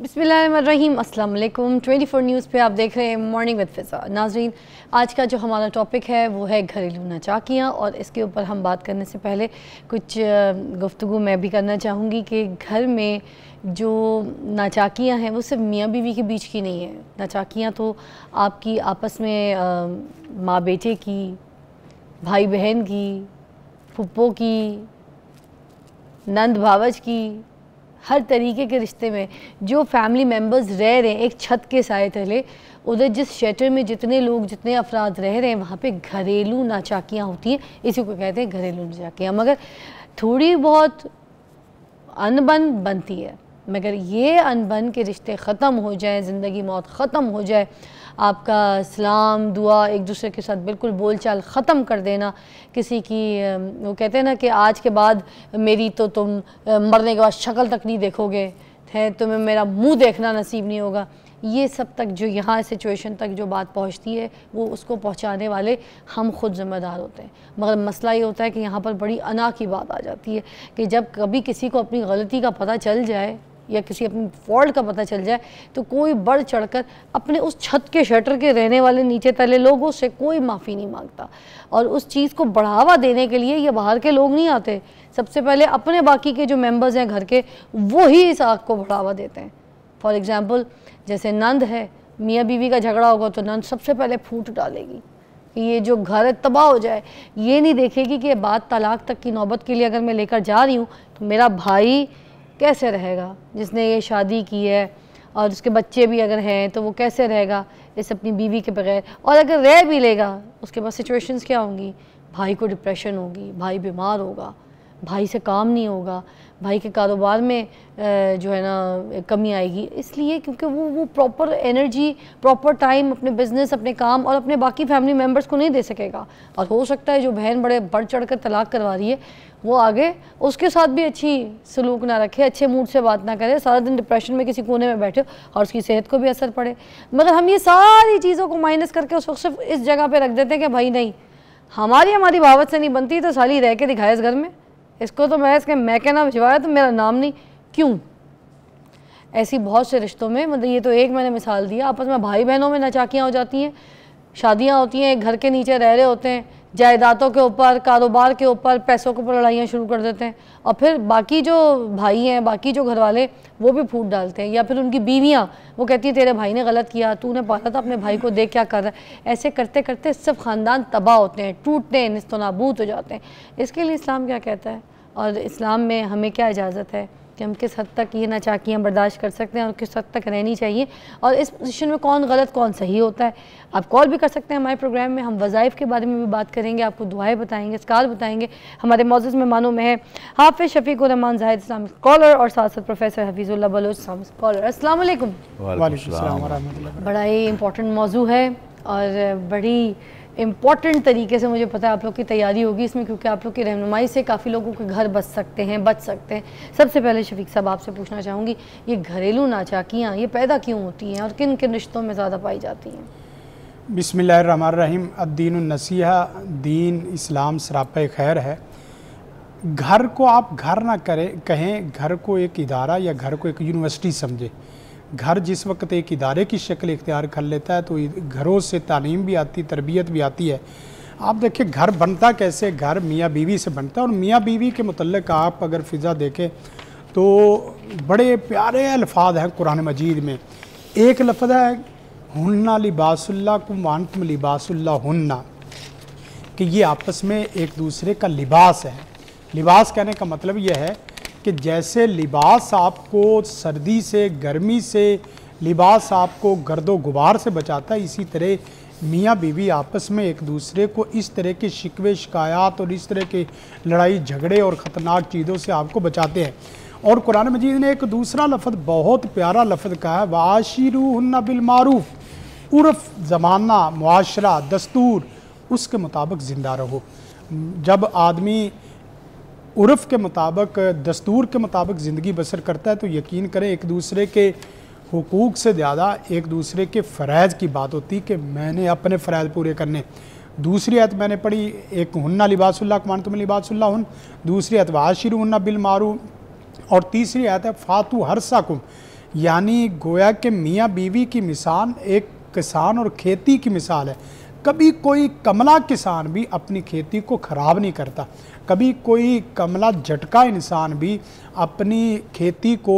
बिस्मिल्लाहिर्रहमानिर्रहीम, अस्सलाम वालेकुम। 24 न्यूज़ पे आप देख रहे हैं मॉर्निंग विद फ़िज़ा। नाज़रीन, आज का जो हमारा टॉपिक है वो है घरेलू नाचाकियाँ, और इसके ऊपर हम बात करने से पहले कुछ गुफ्तगू मैं भी करना चाहूँगी कि घर में जो नाचाकियाँ हैं वो सिर्फ मियाँ बीवी के बीच की नहीं है। नाचाकियाँ तो आपकी आपस में माँ बेटे की, भाई बहन की, फुप्पो की, नंद भावज की, हर तरीके के रिश्ते में जो फैमिली मेम्बर्स रह रहे हैं एक छत के साए तले, उधर जिस शेटर में जितने लोग जितने अफराद रह रहे हैं वहाँ पे घरेलू नाचाकियाँ होती हैं। इसी को कहते हैं घरेलू नाचाकियाँ। मगर थोड़ी बहुत अनबन बनती है, मगर ये अनबन के रिश्ते ख़त्म हो जाए, ज़िंदगी मौत ख़त्म हो जाए, आपका सलाम दुआ एक दूसरे के साथ बिल्कुल बोलचाल ख़त्म कर देना, किसी की वो कहते हैं ना कि आज के बाद मेरी तो तुम मरने के बाद शक्ल तक नहीं देखोगे, है तुम्हें मेरा मुंह देखना नसीब नहीं होगा, ये सब तक जो यहाँ सिचुएशन तक जो बात पहुँचती है वो उसको पहुँचाने वाले हम खुद ज़िम्मेदार होते हैं। मगर मसला ये होता है कि यहाँ पर बड़ी अना की बात आ जाती है कि जब कभी किसी को अपनी गलती का पता चल जाए या किसी अपनी फॉल्ट का पता चल जाए तो कोई बढ़ चढ़कर अपने उस छत के शटर के रहने वाले नीचे तले लोगों से कोई माफ़ी नहीं मांगता, और उस चीज़ को बढ़ावा देने के लिए ये बाहर के लोग नहीं आते, सबसे पहले अपने बाकी के जो मेंबर्स हैं घर के वो ही इस आग को बढ़ावा देते हैं। फॉर एग्ज़ाम्पल जैसे नंद है, मियाँ बीवी का झगड़ा होगा तो नंद सबसे पहले फूट डालेगी कि ये जो घर है तबाह हो जाए। ये नहीं देखेगी कि बात तलाक तक की नौबत के लिए अगर मैं लेकर जा रही हूँ तो मेरा भाई कैसे रहेगा जिसने ये शादी की है, और उसके बच्चे भी अगर हैं तो वो कैसे रहेगा इस अपनी बीवी के बगैर, और अगर रह भी लेगा उसके बाद सिचुएशंस क्या होंगी, भाई को डिप्रेशन होगी, भाई बीमार होगा, भाई से काम नहीं होगा, भाई के कारोबार में जो है ना कमी आएगी, इसलिए क्योंकि वो प्रॉपर एनर्जी प्रॉपर टाइम अपने बिज़नेस अपने काम और अपने बाकी फैमिली मेम्बर्स को नहीं दे सकेगा। और हो सकता है जो बहन बड़े बढ़ चढ़ कर तलाक करवा रही है वो आगे उसके साथ भी अच्छी सलूक ना रखे, अच्छे मूड से बात ना करे, सारा दिन डिप्रेशन में किसी कोने में बैठे और उसकी सेहत को भी असर पड़े। मगर हम ये सारी चीज़ों को माइनस करके उस वक्त सिर्फ इस जगह पे रख देते हैं कि भाई नहीं, हमारी भावत से नहीं बनती तो साली रह के दिखाए इस घर में, इसको तो मैं इसके मैं कहना भिजवाया तो मेरा नाम नहीं क्यों। ऐसी बहुत से रिश्तों में, मतलब ये तो एक मैंने मिसाल दिया, आपस में भाई बहनों में नाचाकियाँ हो जाती हैं, शादियाँ होती हैं, घर के नीचे रह रहे होते हैं, जायदादों के ऊपर कारोबार के ऊपर पैसों के ऊपर लड़ाइयाँ शुरू कर देते हैं, और फिर बाकी जो भाई हैं बाकी जो घर वाले वो भी फूट डालते हैं, या फिर उनकी बीवियाँ वो कहती हैं तेरे भाई ने गलत किया, तूने पाला था अपने भाई को, देख क्या कर रहा है। ऐसे करते करते सब ख़ानदान तबाह होते हैं, टूटते हैं, निस्तो नाबूद हो जाते हैं। इसके लिए इस्लाम क्या कहता है और इस्लाम में हमें क्या इजाज़त है कि हम किस हद तक ये नाचाकियाँ बर्दाश्त कर सकते हैं और किस हद तक रहनी चाहिए, और इस पोजीशन में कौन गलत कौन सही होता है। आप कॉल भी कर सकते हैं हमारे प्रोग्राम में, हम वज़ाइफ के बारे में भी बात करेंगे, आपको दुआएं बताएंगे, अस्कार बताएंगे। हमारे मौजूद मेहमानों में है हाफिज़ शफीक उर रहमान ज़ाहिद इस्लामिक स्कॉलर और साथ साथ प्रोफेसर हफीज़ुल्लाह बलोच इस्लामिक स्कॉलर। अस्सलाम वालेकुम। बड़ा ही इंपॉर्टेंट मौजू है और बड़ी इम्पॉर्टेंट तरीके से मुझे पता है आप लोग की तैयारी होगी इसमें, क्योंकि आप लोग की रहनुमाई से काफ़ी लोगों के घर बच सकते हैं, बच सकते हैं। सबसे पहले शफीक साहब आपसे पूछना चाहूँगी, ये घरेलू नाचाकियाँ ये पैदा क्यों होती हैं और किन किन रिश्तों में ज़्यादा पाई जाती हैं? बिस्मिल्लाहिर्रहमानिर्रहीम। अद्दीनुन्नसीहा, दीन इस्लाम सरापे खैर है। घर को आप घर ना कहें, घर को एक इदारा या घर को एक यूनिवर्सिटी समझे। घर जिस वक्त एक इदारे की शक्ल इख्तियार कर लेता है तो घरों से तालीम भी आती, तरबियत भी आती है। आप देखिए घर बनता कैसे, घर मियाँ बीवी से बनता है, और मियाँ बीवी के मुतल्लिक़ आप अगर फ़िज़ा देखें तो बड़े प्यारे अल्फाज हैं कुरान मजीद में। एक लफ्ज़ है हुन्ना लिबासुल्लाकुम व अंतुम लिबासुल्लाहुन्ना, कि ये आपस में एक दूसरे का लिबास है। लिबास कहने का मतलब यह है कि जैसे लिबास आपको सर्दी से, गर्मी से, लिबास आपको गर्दो गुबार से बचाता है, इसी तरह मियाँ बीवी आपस में एक दूसरे को इस तरह के शिकवे शिकायत और इस तरह के लड़ाई झगड़े और ख़तरनाक चीज़ों से आपको बचाते हैं। और कुरान मजीद ने एक दूसरा लफ्ज़ बहुत प्यारा लफ्ज़ कहा है, वाशिरूहुन्ना बिल मारूफ। उर्फ़, ज़माना, मुआशरा, दस्तूर, उसके मुताबिक ज़िंदा रहो। जब आदमी उर्फ़ के मुताबिक, दस्तूर के मुताबिक ज़िंदगी बसर करता है तो यकीन करें एक दूसरे के हुकूक से ज़्यादा एक दूसरे के फ़रज़ की बात होती कि मैंने अपने फ़रज़ पूरे करने। दूसरी आयत मैंने पढ़ी, एक हुन्ना लिबासुल्लाह व तुम लिबासुल्लाहुन, दूसरी आयत वाशिरूहुन्ना बिल मारूफ, और तीसरी आयत है फ़ातू हरसाकुम, यानी गोया के मियाँ बीवी की मिसाल एक किसान और खेती की मिसाल है। कभी कोई कमला किसान भी अपनी खेती को ख़राब नहीं करता, कभी कोई कमला झटका इंसान भी अपनी खेती को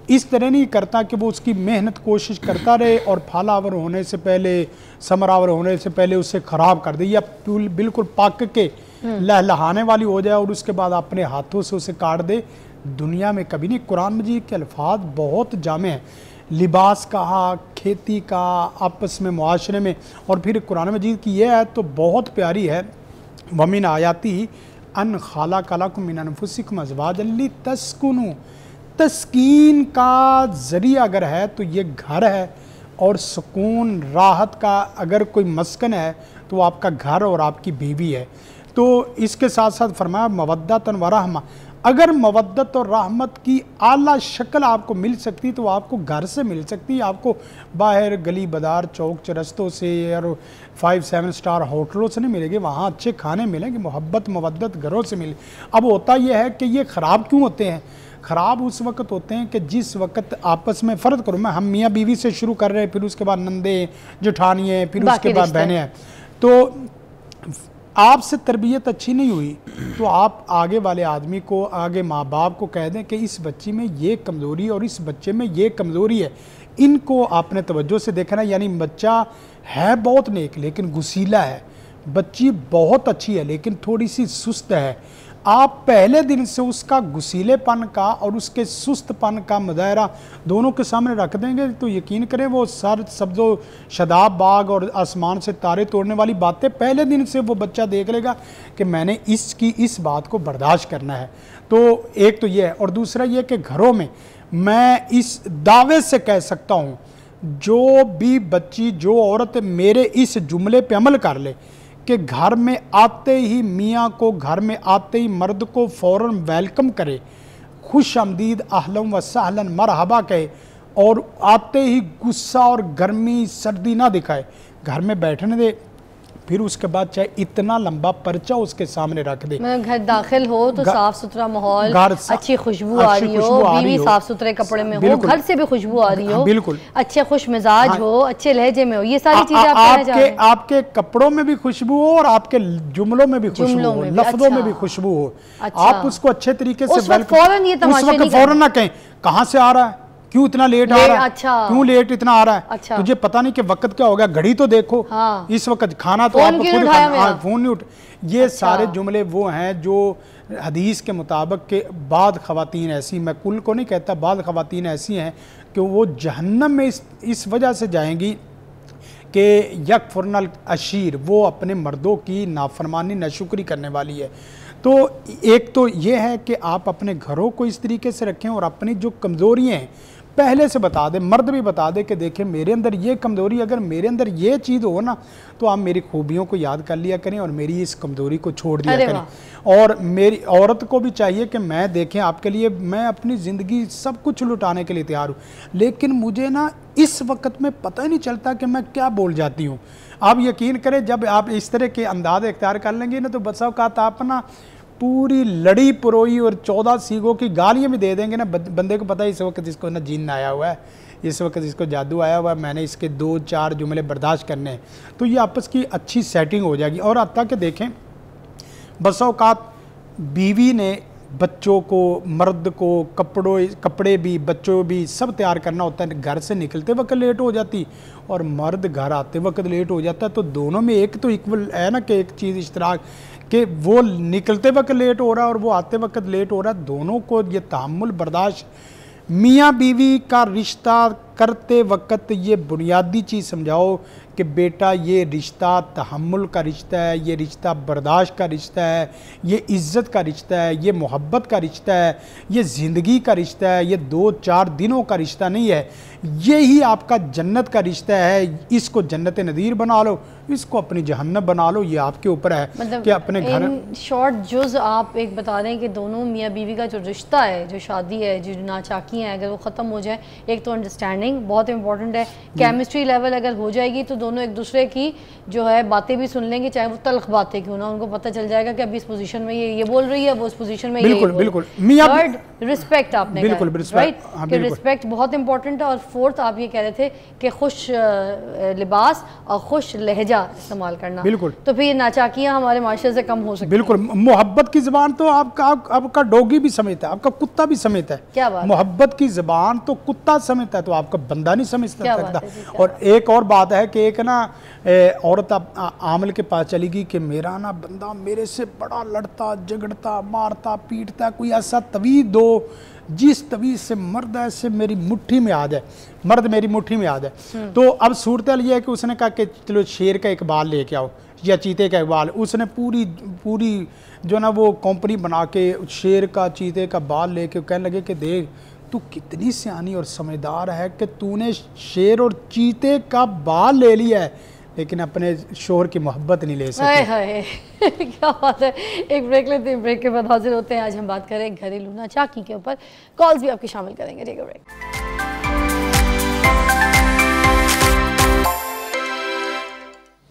इस तरह नहीं करता कि वो उसकी मेहनत कोशिश करता रहे और फलावर होने से पहले, समरावर होने से पहले उसे ख़राब कर दे या बिल्कुल पक के लहलहाने वाली हो जाए और उसके बाद अपने हाथों से उसे काट दे। दुनिया में कभी नहीं। कुरान मजीद के अल्फाज बहुत जामे हैं, लिबास कहा, खेती का, आपस में मुआशरे में। और फिर कुरान मजीद की यह है तो बहुत प्यारी है, वमिन आयाती अन खाला कलाकुम मिन अनफुसिकुम अज़वाजन लितस्कुनू। तस्कीन का ज़रिया अगर है तो ये घर है, और सुकून राहत का अगर कोई मस्कन है तो आपका घर और आपकी बीवी है। तो इसके साथ साथ फरमाया मवद्दतन व रहमा। अगर मवद्दत और रहमत की आला शक्ल आपको मिल सकती तो आपको घर से मिल सकती, आपको बाहर गली बाजार चौक चरस्तों से और 5-7 स्टार होटलों से नहीं मिलेगी। वहाँ अच्छे खाने मिलेंगे, मोहब्बत मवद्दत घरों से मिले। अब होता यह है कि ये ख़राब क्यों होते हैं? ख़राब उस वक्त होते हैं कि जिस वक्त आपस में फ़र्ज करो, मैं हम मियाँ बीवी से शुरू कर रहे हैं, फिर उसके बाद नंदे जेठानियाँ, फिर उसके बाद बहनें हैं, तो आपसे तरबियत अच्छी नहीं हुई तो आप आगे वाले आदमी को, आगे माँ बाप को कह दें कि इस बच्ची में ये कमज़ोरी और इस बच्चे में ये कमज़ोरी है, इनको आपने तवज्जो से देखना। यानी बच्चा है बहुत नेक लेकिन गुसीला है, बच्ची बहुत अच्छी है लेकिन थोड़ी सी सुस्त है। आप पहले दिन से उसका गुसीलेपन का और उसके सुस्तपन का मुजाहरा दोनों के सामने रख देंगे तो यकीन करें वो सर सब्ज़ो शदाब बाग और आसमान से तारे तोड़ने वाली बातें पहले दिन से वो बच्चा देख लेगा कि मैंने इसकी इस बात को बर्दाश्त करना है। तो एक तो ये है, और दूसरा ये कि घरों में मैं इस दावे से कह सकता हूँ जो भी बच्ची, जो औरत मेरे इस जुमले पे अमल कर ले कि घर में आते ही मियाँ को, घर में आते ही मर्द को फ़ौरन वेलकम करे, खुश आमदीद अहलन व सहलन मरहबा कहे, और आते ही गुस्सा और गर्मी सर्दी ना दिखाए, घर में बैठने दे, फिर उसके बाद चाहे इतना लंबा पर्चा उसके सामने रख दे। घर दाखिल हो तो साफ सुथरा माहौल, अच्छी खुशबू आ रही हो, बीवी साफ सुथरे कपड़े में हो, घर से भी खुशबू आ रही हो, बिल्कुल अच्छे खुश मिजाज हो, अच्छे लहजे में हो, ये सारी चीजें आपके कपड़ों में भी खुशबू हो और आपके जुमलों में भी खुशबू हो, लफ्जों में भी खुशबू हो। आप उसको अच्छे तरीके से फौरन ना कहें कहाँ से आ रहा है, क्यों इतना लेट आ रहा है, अच्छा। क्यों लेट इतना आ रहा है, अच्छा। तुझे पता नहीं कि वक्त क्या हो गया, घड़ी तो देखो, हाँ। इस वक्त खाना तो आप खुद खाना, फोन नहीं उठ। ये अच्छा। सारे जुमले वो हैं जो हदीस के मुताबिक के बाद ख़वातीन ऐसी, मैं कुल को नहीं कहता, बाद ख़वातीन ऐसी हैं कि वो जहन्नम में इस वजह से जाएंगी कि यकफुरनल अशीर, वो अपने मर्दों की नाफरमानी नाशुक्री करने वाली है। तो एक तो ये है कि आप अपने घरों को इस तरीके से रखें और अपनी जो कमज़ोरियाँ हैं पहले से बता दें, मर्द भी बता दे कि देखें मेरे अंदर ये कमज़ोरी, अगर मेरे अंदर ये चीज़ हो ना तो आप मेरी खूबियों को याद कर लिया करें और मेरी इस कमज़ोरी को छोड़ दिया करें। और मेरी औरत को भी चाहिए कि मैं देखें आपके लिए मैं अपनी ज़िंदगी सब कुछ लुटाने के लिए तैयार हूँ, लेकिन मुझे ना इस वक्त में पता ही नहीं चलता कि मैं क्या बोल जाती हूँ। आप यकीन करें जब आप इस तरह के अंदाज़ इख्तियार कर लेंगे ना तो बसा औक़ात आप ना पूरी लड़ी पुरोई और 14 सीगों की गालियाँ भी दे देंगे ना, बंदे को पता है इस वक्त इसको ना जिन्न आया हुआ है, इस वक्त इसको जादू आया हुआ है, मैंने इसके 2-4 जुमले बर्दाश्त करने हैं। तो ये आपस की अच्छी सेटिंग हो जाएगी। और अब तक कि देखें बसा औक़ात बीवी ने बच्चों को, मर्द को कपड़े भी, बच्चों भी सब तैयार करना होता है, घर से निकलते वक्त लेट हो जाती और मर्द घर आते वक्त लेट हो जाता है। तो दोनों में एक तो इक्वल है ना कि एक चीज़ इश्तराक कि वो निकलते वक्त लेट हो रहा है और वो आते वक्त लेट हो रहा है, दोनों को ये तहम्मुल बर्दाश्त। मियाँ बीवी का रिश्ता करते वक्त ये बुनियादी चीज़ समझाओ कि बेटा ये रिश्ता तहम्मुल का रिश्ता है, ये रिश्ता बर्दाश्त का रिश्ता है, ये इज़्ज़त का रिश्ता है, ये मोहब्बत का रिश्ता है, ये ज़िंदगी का रिश्ता है, ये 2-4 दिनों का रिश्ता नहीं है। यही आपका जन्नत का रिश्ता है। इसको जन्नत नदीर बना लो, इसको अपनी जहन्नम बना लो, ये आपके ऊपर है। मतलब कि अपने घर शॉर्ट जुज आप एक बता रहे हैं कि दोनों मियाँ बीवी का जो रिश्ता है, जो शादी है, जो नाचाकियाँ हैं, अगर वो ख़त्म हो जाए, एक तो अंडरस्टैंडिंग बहुत इंपॉर्टेंट है, केमिस्ट्री लेवल अगर हो जाएगी तो दोनों एक दूसरे की जो है बातें भी सुन लेंगे, चाहे वो तल्ख बातें क्यों ना, उनको पता चल जाएगा कि अभी इस पोजीशन में ये बोल रही है, वो उस पोजीशन में बिल्कुल बिल्कुल। थर्ड रिस्पेक्ट, आपने बिल्कुल राइट कि रिस्पेक्ट बहुत इंपॉर्टेंट है। और फोर्थ आप ये कह रहे थे कि खुश लिबास और खुश लहजा इस्तेमाल करना। बिल्कुल। तो फिर नाचाकियाँ हमारे माशरे से कम हो सकती बिल्कुल। मोहब्बत की ज़बान तो आपका डॉगी भी समझता है, आपका कुत्ता भी समझता है। क्या बात? मोहब्बत की ज़बान तो कुत्ता समझता है, तो आपका बंदा नहीं समझ सकता। और एक और बात है कि एक ना औरत आमल के पास चली गई कि मेरा ना बंदा मेरे से बड़ा लड़ता झगड़ता मारता पीटता, कोई ऐसा तवीज़ दो जिस तवीज़ से मर्द ऐसे मेरी मुट्ठी में आ जाए, मर्द मेरी मुट्ठी में आ जाए। तो अब सूरत ये है कि उसने कहा कि चलो शेर का एक बाल लेके आओ या चीते का एक बाल। उसने पूरी जो ना वो कंपनी बना के शेर का चीते का बाल लेके कहने लगे कि देख तू कितनी सियानी और समझदार है कि तूने शेर और चीते का बाल ले लिया है, लेकिन अपने शोहर की मोहब्बत नहीं ले सके। हाय क्या बात है। एक ब्रेक लेते हैं, ब्रेक के बाद हाजिर होते हैं। आज हम बात करें घरेलू नाचाकी के ऊपर, कॉल्स भी आपकी शामिल करेंगे। Take a break.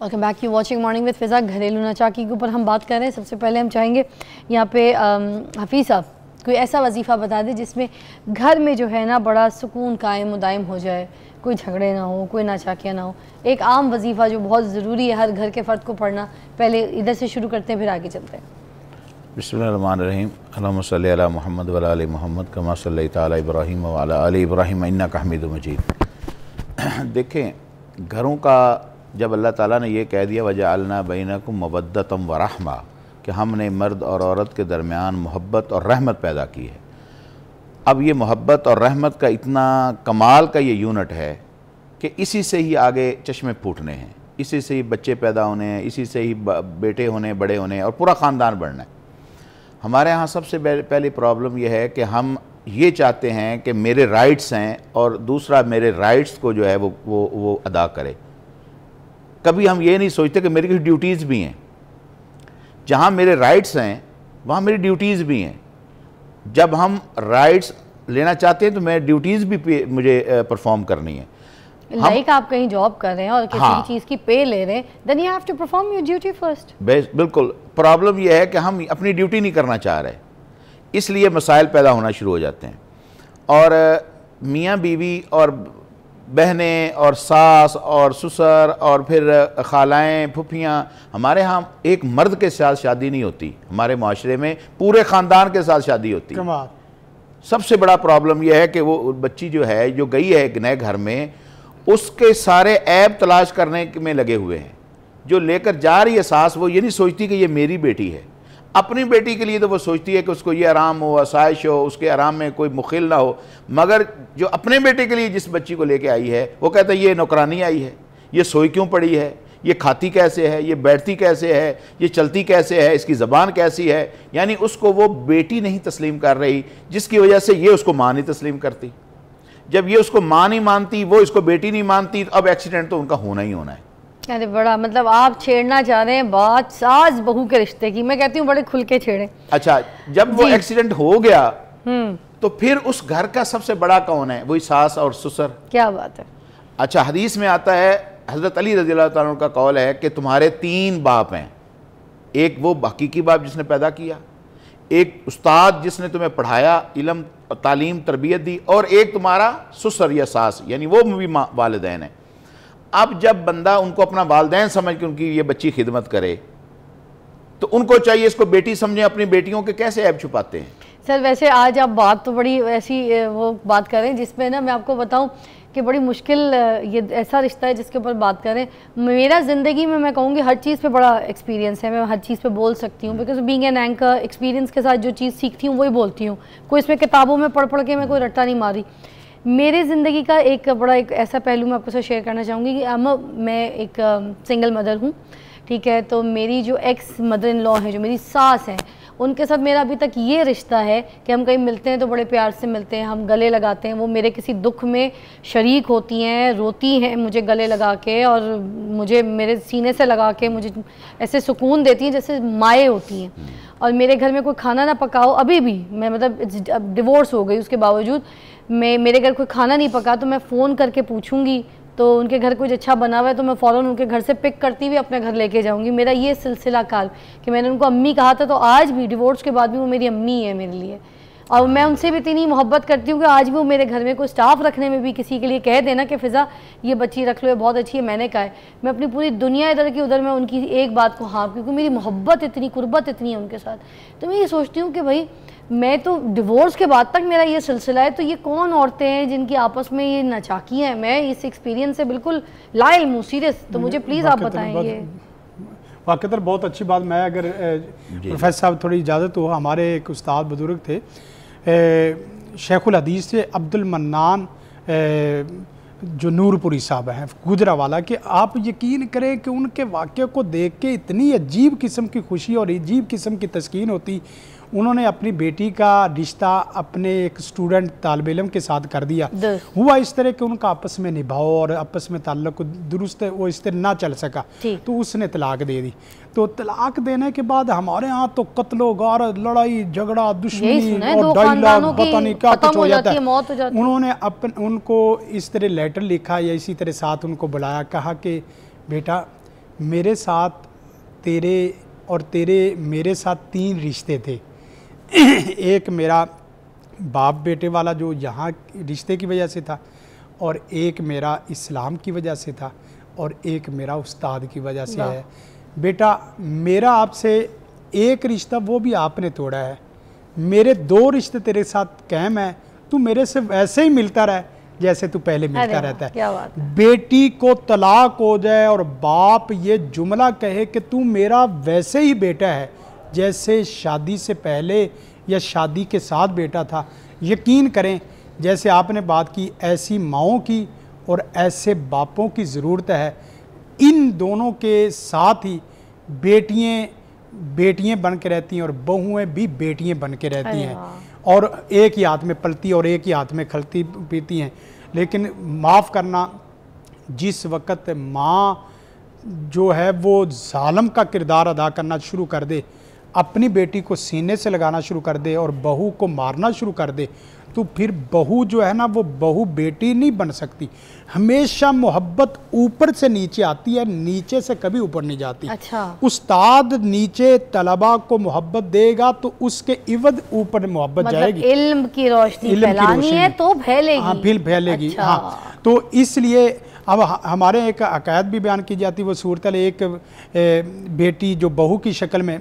Welcome back, you watching morning with Fiza. घरेलू नाचाकी के ऊपर हम बात कर रहे हैं। सबसे पहले हम चाहेंगे यहाँ पे हफीज़ साहब कोई ऐसा वजीफ़ा बता दें जिसमें घर में जो है ना बड़ा सुकून कायम मुदायम हो जाए, कोई झगड़े ना हो, कोई नाचाकियाँ ना हो। एक आम वजीफ़ा जो बहुत ज़रूरी है हर घर के फ़र्द को पढ़ना। पहले इधर से शुरू करते हैं, फिर आगे चलते हैं। बिस्मिल्लाहिर्रहमानिर्रहीम। अल्लाहुम्मा सल्लि अला मुहम्मद व अला आलि मुहम्मद कमा सल्लैता अला इब्राहीम व अला आलि इब्राहीम इन्नका हमीदुम मजीद। देखें, घरों का जब अल्लाह ताला ने ये कह दिया वजअलना बैनकुम मवद्दतम व रहमा, कि हमने मर्द और औरत के दरमियान मोहब्बत और रहमत पैदा की है। अब ये मोहब्बत और रहमत का इतना कमाल का ये यूनिट है कि इसी से ही आगे चश्मे फूटने हैं, इसी से ही बच्चे पैदा होने हैं, इसी से ही बेटे होने, बड़े होने और पूरा ख़ानदान बढ़ना है। हमारे यहाँ सबसे पहली प्रॉब्लम यह है कि हम ये चाहते हैं कि मेरे राइट्स हैं और दूसरा मेरे राइट्स को जो है वो अदा करे। कभी हम ये नहीं सोचते कि मेरी कुछ ड्यूटीज़ भी हैं। जहाँ मेरे राइट्स हैं वहाँ मेरी ड्यूटीज़ भी हैं। जब हम राइट्स लेना चाहते हैं तो मैं ड्यूटीज़ भी मुझे परफॉर्म करनी है। लाइक आप कहीं जॉब कर रहे हैं और किसी चीज़ की पे ले रहे हैं, then you have to perform your duty first. बिल्कुल। प्रॉब्लम यह है कि हम अपनी ड्यूटी नहीं करना चाह रहे, इसलिए मसाइल पैदा होना शुरू हो जाते हैं। और मियाँ बीवी और बहनें और सास और ससुर और फिर खालाएँ फुफियाँ, हमारे यहाँ एक मर्द के साथ शादी नहीं होती, हमारे माशरे में पूरे ख़ानदान के साथ शादी होती है। सबसे बड़ा प्रॉब्लम यह है कि वो बच्ची जो है जो गई है नए घर में, उसके सारे ऐब तलाश करने में लगे हुए हैं। जो लेकर जा रही है सास, वो ये नहीं सोचती कि ये मेरी बेटी है। अपनी बेटी के लिए तो वो सोचती है कि उसको ये आराम हो, आसाइश हो, उसके आराम में कोई मुखिल ना हो। मगर जो अपने बेटे के लिए जिस बच्ची को लेके आई है, वो कहता है ये नौकरानी आई है, ये सोई क्यों पड़ी है, ये खाती कैसे है, ये बैठती कैसे है, ये चलती कैसे है, इसकी ज़बान कैसी है। यानी उसको वो बेटी नहीं तस्लीम कर रही, जिसकी वजह से ये उसको माँ नहीं तस्लीम करती। जब ये उसको माँ नहीं मानती, वो इसको बेटी नहीं मानती, तो अब एक्सीडेंट तो उनका होना ही होना है। अरे बड़ा मतलब आप छेड़ना चाह रहे हैं बात सास बहू के रिश्ते की। मैं कहती हूँ बड़े खुल के छेड़े। अच्छा, जब वो एक्सीडेंट हो गया तो फिर उस घर का सबसे बड़ा कौन है? वही सास और ससुर। क्या बात है। अच्छा, हदीस में आता है, हज़रत अली रज़ी अल्लाह तआला का कौल है कि तुम्हारे 3 बाप हैं। एक वो हकीकी बाप जिसने पैदा किया, एक उस्ताद जिसने तुम्हें पढ़ाया, इल्म तालीम तरबियत दी, और एक तुम्हारा ससुर या सास, यानी वो भी वालिदैन है। अब जब बंदा उनको अपना वालिदैन समझ के उनकी ये बच्ची खिदमत करे, तो उनको चाहिए इसको बेटी समझें। अपनी बेटियों के कैसे ऐब छुपाते हैं? सर वैसे आज आप बात तो बड़ी ऐसी वो बात करें जिसमें ना मैं आपको बताऊं कि बड़ी मुश्किल ये ऐसा रिश्ता है जिसके ऊपर बात करें। मेरा ज़िंदगी में मैं कहूँगी हर चीज़ पे बड़ा एक्सपीरियंस है, मैं हर चीज़ पे बोल सकती हूँ, because being an anchor experience के साथ जो चीज़ सीखती हूँ वही बोलती हूँ। कोई इसमें किताबों में पढ़ पढ़ के मैं कोई रट्टा नहीं मारी। मेरे ज़िंदगी का एक बड़ा एक ऐसा पहलू मैं आपको साथ शेयर करना चाहूँगी कि मैं एक सिंगल मदर हूँ, ठीक है। तो मेरी जो एक्स मदर इन लॉ है, जो मेरी सास हैं, उनके साथ मेरा अभी तक ये रिश्ता है कि हम कहीं मिलते हैं तो बड़े प्यार से मिलते हैं, हम गले लगाते हैं, वो मेरे किसी दुख में शरीक होती हैं, रोती हैं मुझे गले लगा के और मुझे मेरे सीने से लगा के मुझे ऐसे सुकून देती हैं जैसे माएँ होती हैं। और मेरे घर में कोई खाना ना पकाओ, अभी भी मैं मतलब अब डिवोर्स हो गई उसके बावजूद मेरे घर कोई खाना नहीं पका तो मैं फ़ोन करके पूछूंगी, तो उनके घर कुछ अच्छा बना हुआ है तो मैं फ़ौरन उनके घर से पिक करती हुई अपने घर लेके जाऊंगी। मेरा ये सिलसिला काल कि मैंने उनको अम्मी कहा था, तो आज भी डिवोर्स के बाद भी वो मेरी अम्मी है मेरे लिए। और मैं उनसे भी इतनी मोहब्बत करती हूँ कि आज भी वो मेरे घर में कोई स्टाफ रखने में भी किसी के लिए कह देना कि फ़िज़ा ये बच्ची रख लो, ये बहुत अच्छी है, मैंने कहा है, मैं अपनी पूरी दुनिया इधर की उधर मैं उनकी एक बात को हाँ, क्योंकि मेरी मोहब्बत इतनी, कुर्बत इतनी है उनके साथ। तो मैं ये सोचती हूँ कि भाई मैं तो डिवोर्स के बाद तक मेरा ये सिलसिला है, तो ये कौन औरतें हैं जिनकी आपस में ये नचाकी हैं? मैं इस एक्सपीरियंस से बिल्कुल लाइल हूँ, सीरियस। तो मुझे प्लीज़ आप बताएं ये। वाकई बहुत अच्छी बात। मैं अगर प्रोफेसर साहब थोड़ी इजाज़त हो, हमारे एक उस्ताद बुजुर्ग थे शेखुल हदीस से अब्दुल मन्नान जो नूरपुरी साहब हैं गुजरावाला के, आप यकीन करें कि उनके वाक़े को देख के इतनी अजीब किस्म की खुशी और अजीब किस्म की तस्कीन होती। उन्होंने अपनी बेटी का रिश्ता अपने एक स्टूडेंट तालिब इल्म के साथ कर दिया। हुआ इस तरह कि उनका आपस में निभाव और आपस में ताल्लुक दुरुस्त वो इस तरह ना चल सका, तो उसने तलाक दे दी। तो तलाक देने के बाद हमारे यहाँ तो कत्लो गारत, लड़ाई झगड़ा, दुश्मनी और डायलॉग पता नहीं क्या कुछ हो जाता है। उन्होंने उनको इस तरह लेटर लिखा या इसी तरह साथ उनको बुलाया, कहा कि बेटा मेरे साथ तेरे और तेरे मेरे साथ 3 रिश्ते थे। एक मेरा बाप बेटे वाला जो यहाँ रिश्ते की वजह से था, और एक मेरा इस्लाम की वजह से था, और एक मेरा उस्ताद की वजह से है। बेटा मेरा आपसे एक रिश्ता वो भी आपने तोड़ा है, मेरे 2 रिश्ते तेरे साथ कायम है, तू मेरे से वैसे ही मिलता रहे जैसे तू पहले मिलता रहता है। क्या बात है? बेटी को तलाक हो जाए और बाप ये जुमला कहे कि तू मेरा वैसे ही बेटा है जैसे शादी से पहले या शादी के साथ बेटा था। यकीन करें जैसे आपने बात की, ऐसी माओं की और ऐसे बापों की ज़रूरत है। इन दोनों के साथ ही बेटियाँ बन के रहती हैं और बहुएँ भी बेटियाँ बन के रहती हैं, और एक ही हाथ में पलती और एक ही हाथ में खलती पीती हैं। लेकिन माफ़ करना, जिस वक़्त माँ जो है वो जालिम का किरदार अदा करना शुरू कर दे, अपनी बेटी को सीने से लगाना शुरू कर दे और बहू को मारना शुरू कर दे, तो फिर बहू जो है ना वो बहू बेटी नहीं बन सकती। हमेशा मोहब्बत ऊपर से नीचे आती है, नीचे से कभी ऊपर नहीं जाती। अच्छा। उस्ताद नीचे तलबा को मोहब्बत देगा तो उसके इवद ऊपर मोहब्बत मतलब जाएगी। इल्म की रोशनी फैलानी है तो फैलेगी। हाँ, फिर फैलेगी। अच्छा। हाँ, तो इसलिए अब हमारे एक अकायद भी बयान की जाती है। वो सूरत एक बेटी जो बहू की शक्ल में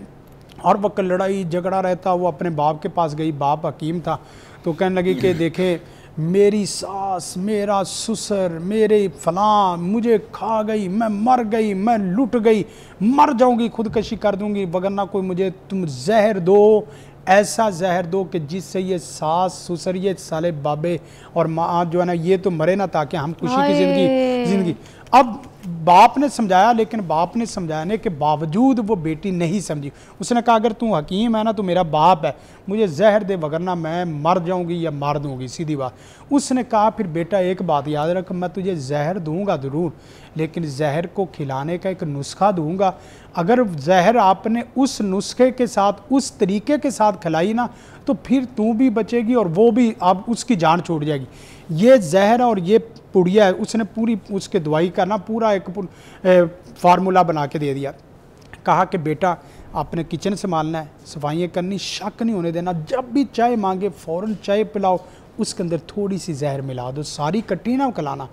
हर वक्त लड़ाई झगड़ा रहता, वो अपने बाप के पास गई, बाप हकीम था, तो कहने लगी कि देखे मेरी सास, मेरा ससुर, मेरे फलां मुझे खा गई, मैं मर गई, मैं लुट गई, मर जाऊंगी, खुदकशी कर दूंगी, वगरना कोई मुझे तुम जहर दो, ऐसा जहर दो कि जिससे ये सास ससुर, ये साले बाबे और माँ जो है ना ये तो मरे ना, ताकि हम खुशी की जिंदगी। अब बाप ने समझाया, लेकिन बाप ने समझाने के बावजूद वो बेटी नहीं समझी। उसने कहा अगर तू हकीम है ना तो मेरा बाप है, मुझे जहर दे वगरना मैं मर जाऊंगी या मार दूंगी, सीधी बात। उसने कहा फिर बेटा एक बात याद रख, मैं तुझे जहर दूंगा ज़रूर, लेकिन जहर को खिलाने का एक नुस्खा दूंगा। अगर जहर आपने उस नुस्खे के साथ, उस तरीके के साथ खिलाई ना, तो फिर तू भी बचेगी और वो भी, आप उसकी जान छूट जाएगी। ये जहर और ये पुड़िया है, उसने पूरी उसके दवाई का ना पूरा एक फार्मूला बना के दे दिया। कहा कि बेटा आपने किचन संभालना है, सफाइयाँ करनी, शक नहीं होने देना, जब भी चाय मांगे फ़ौरन चाय पिलाओ, उसके अंदर थोड़ी सी जहर मिला दो, सारी इकट्ठी ना खिलाना।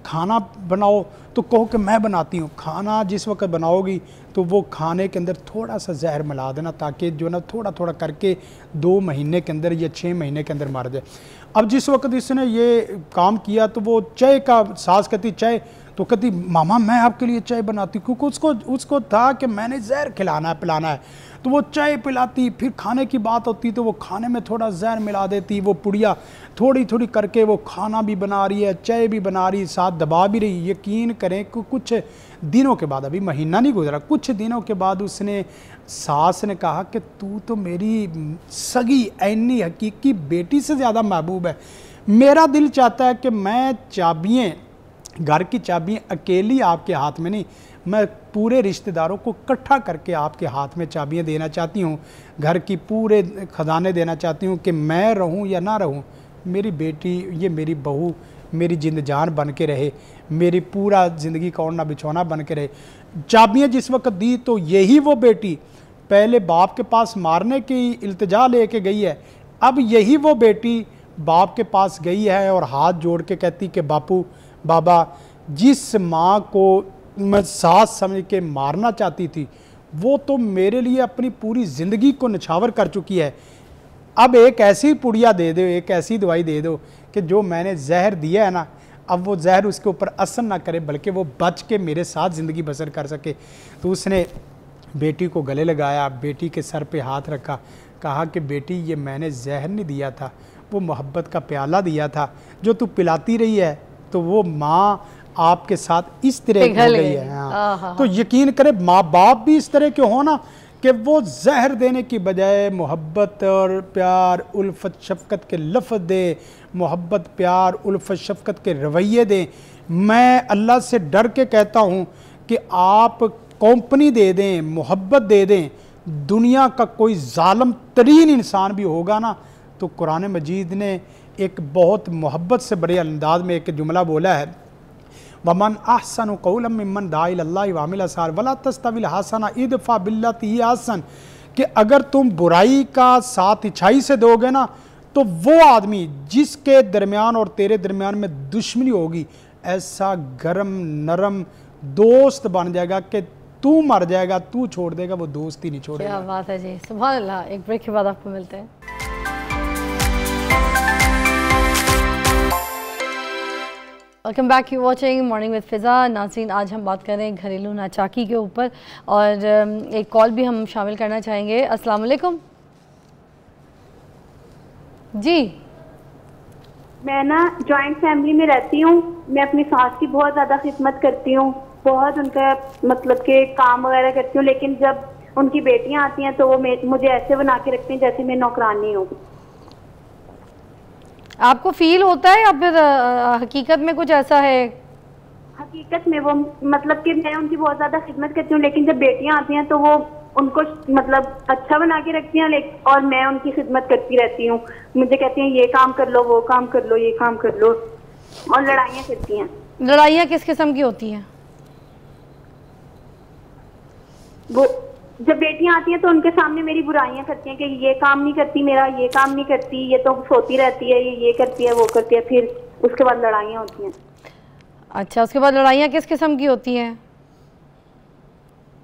खाना बनाओ तो कहो कि मैं बनाती हूँ, खाना जिस वक्त बनाओगी तो वो खाने के अंदर थोड़ा सा जहर मिला देना, ताकि जो ना थोड़ा थोड़ा करके 2 महीने के अंदर या 6 महीने के अंदर मर जाए। अब जिस वक्त इसने ये काम किया तो वो चाय का सास कहती चाय तो कहती मामा मैं आपके लिए चाय बनाती हूँ, क्योंकि उसको था कि मैंने जहर खिलाना है पिलाना है, तो वो चाय पिलाती। फिर खाने की बात होती तो वो खाने में थोड़ा जहर मिला देती। वो पुड़िया थोड़ी थोड़ी करके वो खाना भी बना रही है, चाय भी बना रही है, साथ दबा भी रही। यकीन करें कि कुछ दिनों के बाद, अभी महीना नहीं गुजरा, कुछ दिनों के बाद उसने सास ने कहा कि तू तो मेरी सगी ऐनी हकीकी बेटी से ज़्यादा महबूब है। मेरा दिल चाहता है कि मैं चाबियाँ, घर की चाबियाँ अकेली आपके हाथ में नहीं, मैं पूरे रिश्तेदारों को इकट्ठा करके आपके हाथ में चाबियाँ देना चाहती हूँ, घर की पूरे खजाने देना चाहती हूँ कि मैं रहूँ या ना रहूँ, मेरी बेटी, ये मेरी बहू मेरी जिंद जान बन के रहे, मेरी पूरा ज़िंदगी का ओढ़ना बिछौना बन के रहे। चाबियाँ जिस वक्त दी तो यही वो बेटी पहले बाप के पास मारने की इल्तिजा लेके गई है, अब यही वो बेटी बाप के पास गई है और हाथ जोड़ के कहती कि बापू बाबा, जिस माँ को मैं सास समझ के मारना चाहती थी वो तो मेरे लिए अपनी पूरी ज़िंदगी को निछावर कर चुकी है, अब एक ऐसी पुड़िया दे दो, एक ऐसी दवाई दे दो कि जो मैंने जहर दिया है ना, अब वो जहर उसके ऊपर असर ना करे, बल्कि वो बच के मेरे साथ ज़िंदगी बसर कर सके। तो उसने बेटी को गले लगाया, बेटी के सर पे हाथ रखा, कहा कि बेटी ये मैंने जहर नहीं दिया था, वो मोहब्बत का प्याला दिया था जो तू पिलाती रही है। तो वो माँ आपके साथ इस तरह हो गई है। हाँ। तो यकीन करे माँ बाप भी इस तरह के हो ना कि वो जहर देने की बजाय मोहब्बत और प्यार उल्फत शफकत के लफ्ज़ दे, मोहब्बत प्यार उल्फत शफकत के रवैये दें। मैं अल्लाह से डर के कहता हूँ कि आप कंपनी दे दें, मोहब्बत दे दें। दुनिया का कोई जालिम तरीन इंसान भी होगा ना, तो कुरान मजीद ने एक बहुत मोहब्बत से बड़े अंदाज में एक जुमला बोला है, वमन अहसन कौलम मिम्मन दाआ इलल्लाहि व अमिल सालिहान वला तस्तविल हसना इदफा बिल्लती ही अहसन, कि अगर तुम बुराई का साथ अच्छाई से दोगे ना, तो वो आदमी जिसके दरमियान और तेरे दरमियान में दुश्मनी होगी, ऐसा गरम नरम दोस्त बन जाएगा कि तू मर जाएगा, तू छोड़ देगा, वो दोस्त ही नहीं छोड़ेगा। क्या बात है जी, सुभान अल्लाह। एक ब्रेक के बाद आपको मिलते हैं। Welcome back, you watching morning with Fiza. नाज़रीन, आज हम बात कर रहे हैं घरेलू नाचाकी के ऊपर और एक कॉल भी हम शामिल करना चाहेंगे। अस्सलाम वालेकुम जी। मैं ना जॉइंट फैमिली में रहती हूँ। मैं अपनी सास की बहुत ज़्यादा खिदमत करती हूँ, बहुत उनका मतलब के काम वगैरह करती हूँ, लेकिन जब उनकी बेटियाँ आती हैं तो वो मुझे ऐसे बना के रखती हैं जैसे मैं नौकरानी हूँ। आपको फील होता है या फिर हकीकत में कुछ ऐसा है? हकीकत में वो मतलब कि मैं उनकी बहुत ज़्यादा खिदमत करती हूँ, लेकिन जब बेटियाँ आती हैं तो वो उनको मतलब अच्छा बना के रखती हैं, और मैं उनकी खिदमत करती रहती हूँ। मुझे कहती हैं ये काम कर लो, वो काम कर लो, ये काम कर लो, और लड़ाइयाँ करती हैं। लड़ाइयाँ किस किस्म की होती हैं? वो जब बेटियां आती हैं तो उनके सामने मेरी बुराइयां करती हैं कि ये काम नहीं करती मेरा, ये काम नहीं करती, ये तो सोती रहती है, ये करती है, वो करती है। फिर उसके बाद लड़ाइयां होती हैं। अच्छा, उसके बाद लड़ाइयाँ किस किस्म की होती हैं?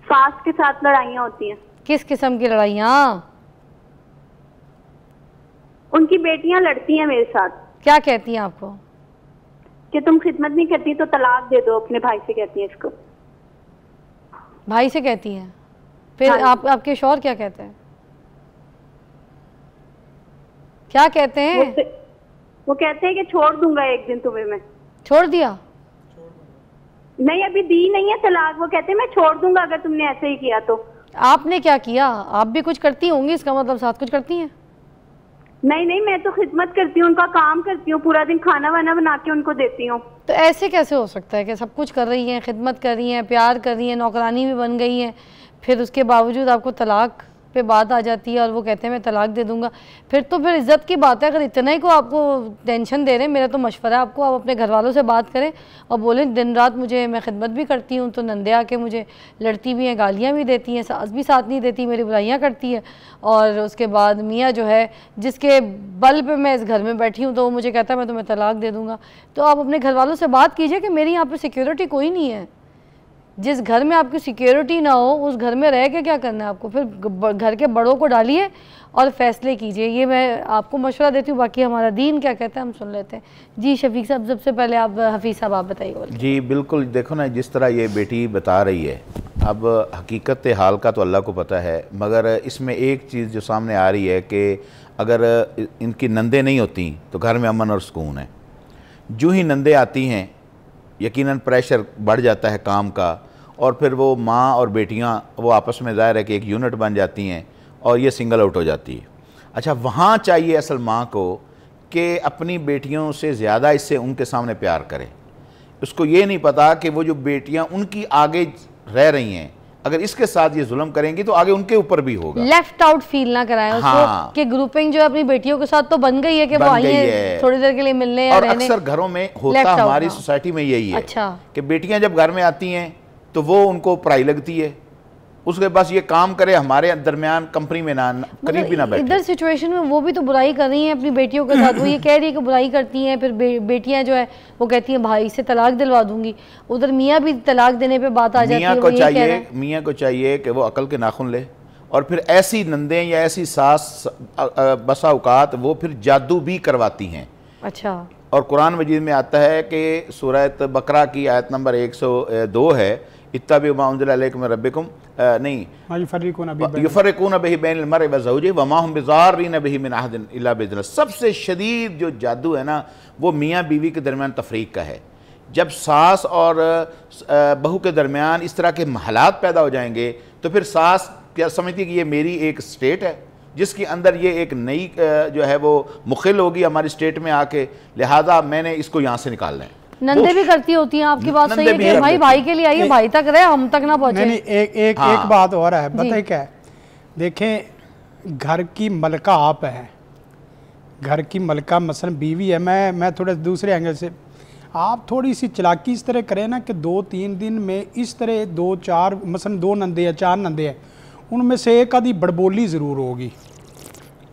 सास के साथ लड़ाइयाँ होती हैं। किस किस्म की लड़ाइयाँ? उनकी बेटियां लड़ती हैं मेरे साथ। क्या कहती हैं आपको? कि तुम खिदमत नहीं करती तो तलाक दे दो। अपने भाई से कहती हैं इसको। भाई से कहती हैं? फिर हाँ। आपके शौहर क्या कहते हैं? क्या कहते हैं? वो कहते हैं कि छोड़ दूंगा एक दिन तुम्हें मैं। छोड़ दिया? नहीं, अभी दी नहीं है तलाक। वो कहते हैं मैं छोड़ दूंगा अगर तुमने ऐसे ही किया तो। आपने क्या किया? आप भी कुछ करती होंगी, इसका मतलब साथ कुछ करती हैं? नहीं नहीं, मैं तो खिदमत करती हूँ, उनका काम करती हूँ, पूरा दिन खाना वाना बना के उनको देती हूँ। तो ऐसे कैसे हो सकता है कि सब कुछ कर रही हैं, खिदमत कर रही हैं, प्यार कर रही हैं, नौकरानी भी बन गई हैं, फिर उसके बावजूद आपको तलाक पे बात आ जाती है और वो कहते हैं मैं तलाक दे दूंगा? फिर तो फिर इज़्ज़त की बात है। अगर इतना ही को आपको टेंशन दे रहे हैं, मेरा तो मशवरा है आपको, आप अपने घर वालों से बात करें और बोलें दिन रात मुझे, मैं खिदमत भी करती हूँ तो नंदे आके मुझे लड़ती भी हैं, गालियाँ भी देती हैं, सास भी साथ नहीं देती, मेरी बुराइयाँ करती है, और उसके बाद मियाँ जो है जिसके बल पे मैं इस घर में बैठी हूँ तो वो मुझे कहता है मैं तुम्हें तलाक दे दूँगा। तो आप अपने घर वालों से बात कीजिए कि मेरी यहाँ पर सिक्योरिटी कोई नहीं है, जिस घर में आपकी सिक्योरिटी ना हो उस घर में रह के क्या करना है आपको? फिर घर के बड़ों को डालिए और फैसले कीजिए। ये मैं आपको मशवरा देती हूँ। बाकी हमारा दीन क्या कहता है हम सुन लेते हैं। जी शफीक साहब, सबसे पहले आप हफीज़ साहब आप बताइए। जी बिल्कुल, देखो ना जिस तरह ये बेटी बता रही है, अब हकीकत हाल का तो अल्लाह को पता है, मगर इसमें एक चीज़ जो सामने आ रही है कि अगर इनकी नंदे नहीं होती तो घर में अमन और सुकून है। जो ही नंदे आती हैं यकीनन प्रेशर बढ़ जाता है काम का, और फिर वो माँ और बेटियाँ वो आपस में ज़ाहिर है कि एक यूनिट बन जाती हैं और ये सिंगल आउट हो जाती है। अच्छा, वहाँ चाहिए असल माँ को कि अपनी बेटियों से ज़्यादा इससे उनके सामने प्यार करे। उसको ये नहीं पता कि वो जो बेटियाँ उनकी आगे रह रही हैं, अगर इसके साथ ये जुल्म करेंगी तो आगे उनके ऊपर भी होगा। लेफ्ट आउट फील ना कराएं उसको। हाँ। कि ग्रुपिंग जो है अपनी बेटियों के साथ तो बन गई है कि वो आई है थोड़ी देर के लिए मिलने या और रहने। अक्सर घरों में होता हमारी सोसाइटी में यही है। अच्छा। कि बेटियां जब घर में आती हैं तो वो उनको पढ़ाई लगती है, उसके बस ये काम करे, हमारे दरमियान कंपनी में ना करीब भी ना बैठे। इधर सिचुएशन में वो भी तो बुराई कर रही हैं अपनी बेटियों के साथ। वो ये कह रही है कि बुराई करती हैं, फिर बेटियां जो है वो कहती हैं भाई से तलाक दिलवा दूंगी। उधर मियाँ भी तलाक देने पे बात आ जाती है। मियाँ को चाहिए कि वो अकल के नाखून ले, और फिर ऐसी नंदें या ऐसी सास बसा औकात वो फिर जादू भी करवाती हैं। अच्छा। और कुरान मजीद में आता है कि सूरत बकरा की आयत नंबर 102 है, इत्तबिउ मा उन्ज़िला इलैकुम मिन रब्बिकुम, नहीं युफ़र्रिक़ून बिही बैनल मर्इ व ज़ौजिही व मा हुम बिज़ार्रीन बिही मिन अहदिन इल्ला बिइज़्निह। सबसे शदीद जो जादू है ना वो मियाँ बीवी के दरमियान तफरीक का है। जब सास और बहू के दरमियान इस तरह के हालात पैदा हो जाएंगे तो फिर सास क्या समझती है कि ये मेरी एक स्टेट है जिसके अंदर ये एक नई जो है वो मुखिल होगी हमारी स्टेट में आके, लिहाजा मैंने इसको यहाँ से निकालना है। नंदे भी करती होती हैं, आपकी बात सही है कि भाई भाई के लिए आइए, भाई तक रहे, हम तक ना पहुंचे। नहीं, एक बात और है, बताइए क्या है। देखें, घर की मलका आप है, घर की मलका मसलन बीवी है। मैं थोड़ा दूसरे एंगल से, आप थोड़ी सी चालाकी इस तरह करें ना कि 2-3 दिन में इस तरह 2-4 मसलन 2 नंदे या 4 नंदे हैं, उनमें से एक आधी बड़बोली ज़रूर होगी।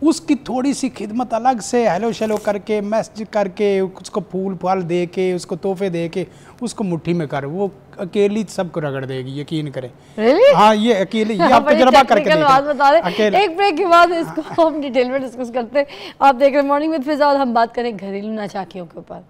उसकी थोड़ी सी खिदमत अलग से हेलो शेलो करके, मैसेज करके, उसको फूल फाल दे के, उसको तोहफे दे के उसको मुट्ठी में कर, वो अकेली सबको रगड़ देगी, यकीन करें। really? हाँ, ये अकेली, ये आप तजर्बा करके देखें। एक ब्रेक के बाद इसको हम डिटेल में डिस्कस करते हैं। आप देख रहे हैं मॉर्निंग विद फिजा और हम बात करें घरेलू नाचाकियों के ऊपर।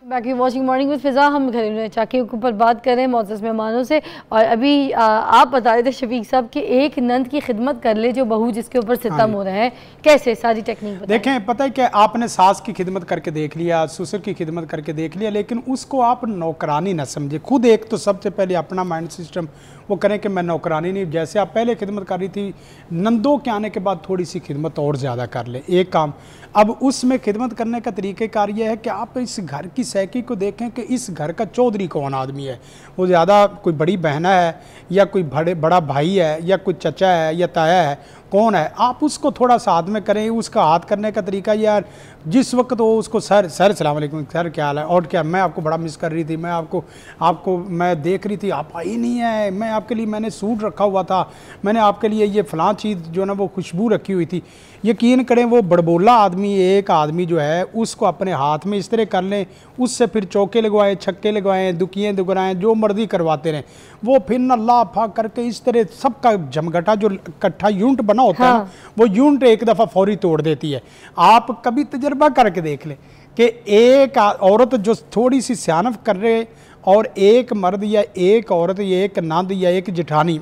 बाकी वॉचिंग मॉर्निंग विद फिजा, हम घरेलू नाचाकियों के ऊपर बात कर रहे हैं मोअज़्ज़ज़ मेहमानों से। और अभी आप बता रहे थे शफीक साहब कि एक नंद की खिदमत कर ले जो बहू जिसके ऊपर सितम हो रहा है, कैसे सारी टेक्निक देखें। पता है कि आपने सास की खिदमत करके देख लिया, ससुर की खिदमत करके देख लिया, लेकिन उसको आप नौकरानी ना समझे। खुद एक तो सबसे पहले अपना माइंड सिस्टम वो करें कि मैं नौकरानी नहीं, जैसे आप पहले खिदमत कर रही थी, नंदों के आने के बाद थोड़ी सी खिदमत और ज़्यादा कर ले, एक काम। अब उसमें खिदमत करने का तरीक़ेकार ये है कि आप इस घर की सैकी को देखें कि इस घर का चौधरी कौन आदमी है। वो ज़्यादा कोई बड़ी बहना है या कोई बड़ा भाई है या कोई चचा है या ताया है, कौन है, आप उसको थोड़ा सा हाथ में करें। उसका हाथ करने का तरीका यार, जिस वक्त वो उसको सर अस्सलाम वालेकुम, सर क्या हाल है, और क्या, मैं आपको बड़ा मिस कर रही थी, मैं आपको मैं देख रही थी, आप आई नहीं है, मैं आपके लिए मैंने सूट रखा हुआ था, मैंने आपके लिए ये फ़लाँ चीज़ जो ना वो खुशबू रखी हुई थी। यकीन करें वो बड़बोला आदमी, एक आदमी जो है उसको अपने हाथ में इस तरह कर लें, उससे फिर चौके लगवाएं, छक्के लगवाएं, दुकियाँ दुगराएं, जो मर्जी करवाते रहें, वो फिर न ला फा करके इस तरह सबका जमघटा जो इकट्ठा यूनिट बना होता है ना, वो यूनिट एक दफ़ा फौरी तोड़ देती है। आप कभी तजर्बा करके देख लें कि एक औरत जो थोड़ी सी सियानफ कर रहे और एक मर्द या एक औरत या एक नंद या एक जेठानी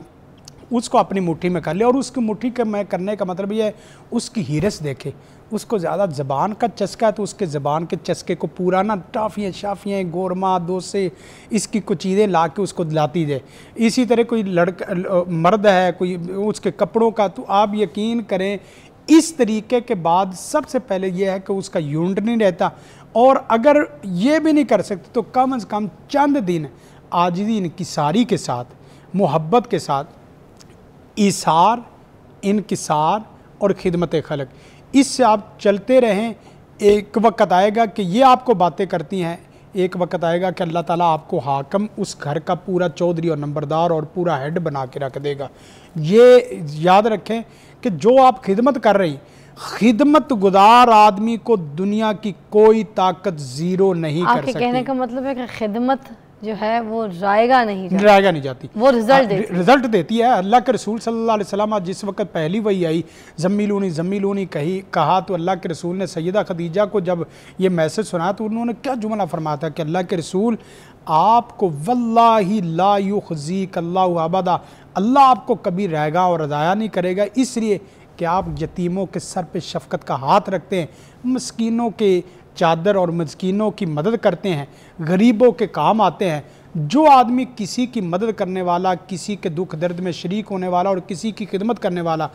उसको अपनी मुट्ठी में कर ले, और उसकी मुट्ठी के में करने का मतलब ये है उसकी हिरस देखे। उसको ज़्यादा ज़बान का चस्का है तो उसके ज़बान के चस्के को पूरा ना टाफ़ियाँ शाफ़ियाँ गोरमा डोसे इसकी कुछ चीज़ें ला के उसको दिलाती जाए। इसी तरह कोई लड़का मर्द है कोई उसके कपड़ों का, तो आप यकीन करें इस तरीके के बाद सबसे पहले यह है कि उसका यूनिट नहीं रहता। और अगर ये भी नहीं कर सकते तो कम से कम चंद दिन आजिज़ी इनकिसारी के साथ, मोहब्बत के साथ, इसार, इनकिसार और खिदमत खलक, इससे आप चलते रहें। एक वक्त आएगा कि ये आपको बातें करती हैं, एक वक्त आएगा कि अल्लाह ताला आपको हाकम उस घर का पूरा चौधरी और नंबरदार और पूरा हेड बना के रख देगा। ये याद रखें कि जो आप खिदमत कर रही खिदमत गुजार आदमी को दुनिया की कोई ताकत जीरो नहीं कर सकती। आपके कहने का मतलब है कि खिदमत जो है वो रायगा नहीं जाती, वो रिजल्ट देती है। अल्लाह के रसूल सल्लल्लाहु अलैहि वसल्लम जिस वक्त पहली वही आई जम्मिलूनी कहा तो अल्लाह के रसूल ने सैयदा खदीजा को जब ये मैसेज सुना तो उन्होंने क्या जुमला फरमाया था कि अल्लाह के रसूल आपको वल्लाही ला युखज़ीक अल्लाहु अबदा, अल्लाह आपको कभी रहेगा और अदाया नहीं करेगा, इसलिए कि आप यतीमों के सर पे शफ़क़त का हाथ रखते हैं, मस्कीनों के चादर और मस्कीनों की मदद करते हैं, गरीबों के काम आते हैं। जो आदमी किसी की मदद करने वाला, किसी के दुख दर्द में शरीक होने वाला और किसी की खिदमत करने वाला,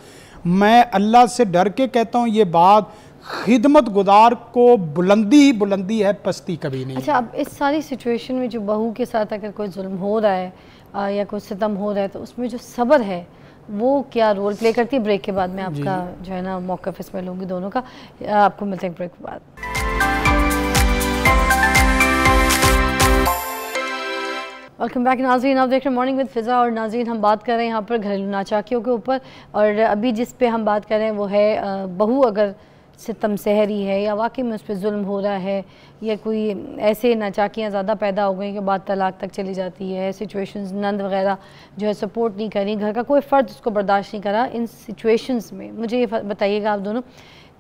मैं अल्लाह से डर के कहता हूँ ये बात, खिदमत गुजार को बुलंदी ही बुलंदी है, पस्ती कभी नहीं। अच्छा, अब इस सारी सिचुएशन में जो बहू के साथ अगर कोई जुल्म हो रहा है या कोई सितम हो रहा है तो उसमें जो सब्र है वो क्या रोल प्ले करती है? ब्रेक के बाद मैं आपका जो है ना मौक़िफ़ इसमें लूँगी दोनों का। आपको मिलते हैं ब्रेक के बाद। वेलकम बैक नाज़रीन, आप देख रहे हैं मॉर्निंग विद फ़िज़ा। और नाज़रीन, हम बात कर रहे हैं यहाँ पर घरेलू नाचाकियों के ऊपर, और अभी जिस पे हम बात कर रहे हैं वो है बहू अगर सितम सहरी है या वाकई में उस पर जुल्म हो रहा है या कोई ऐसे नाचाकियाँ ज़्यादा पैदा हो गई कि बाद तलाक तक चली जाती है, सिचुएशंस नंद वगैरह जो है सपोर्ट नहीं करी, घर का कोई फ़र्द उसको बर्दाश्त नहीं करा, इन सिचुएशंस में मुझे ये बताइएगा आप दोनों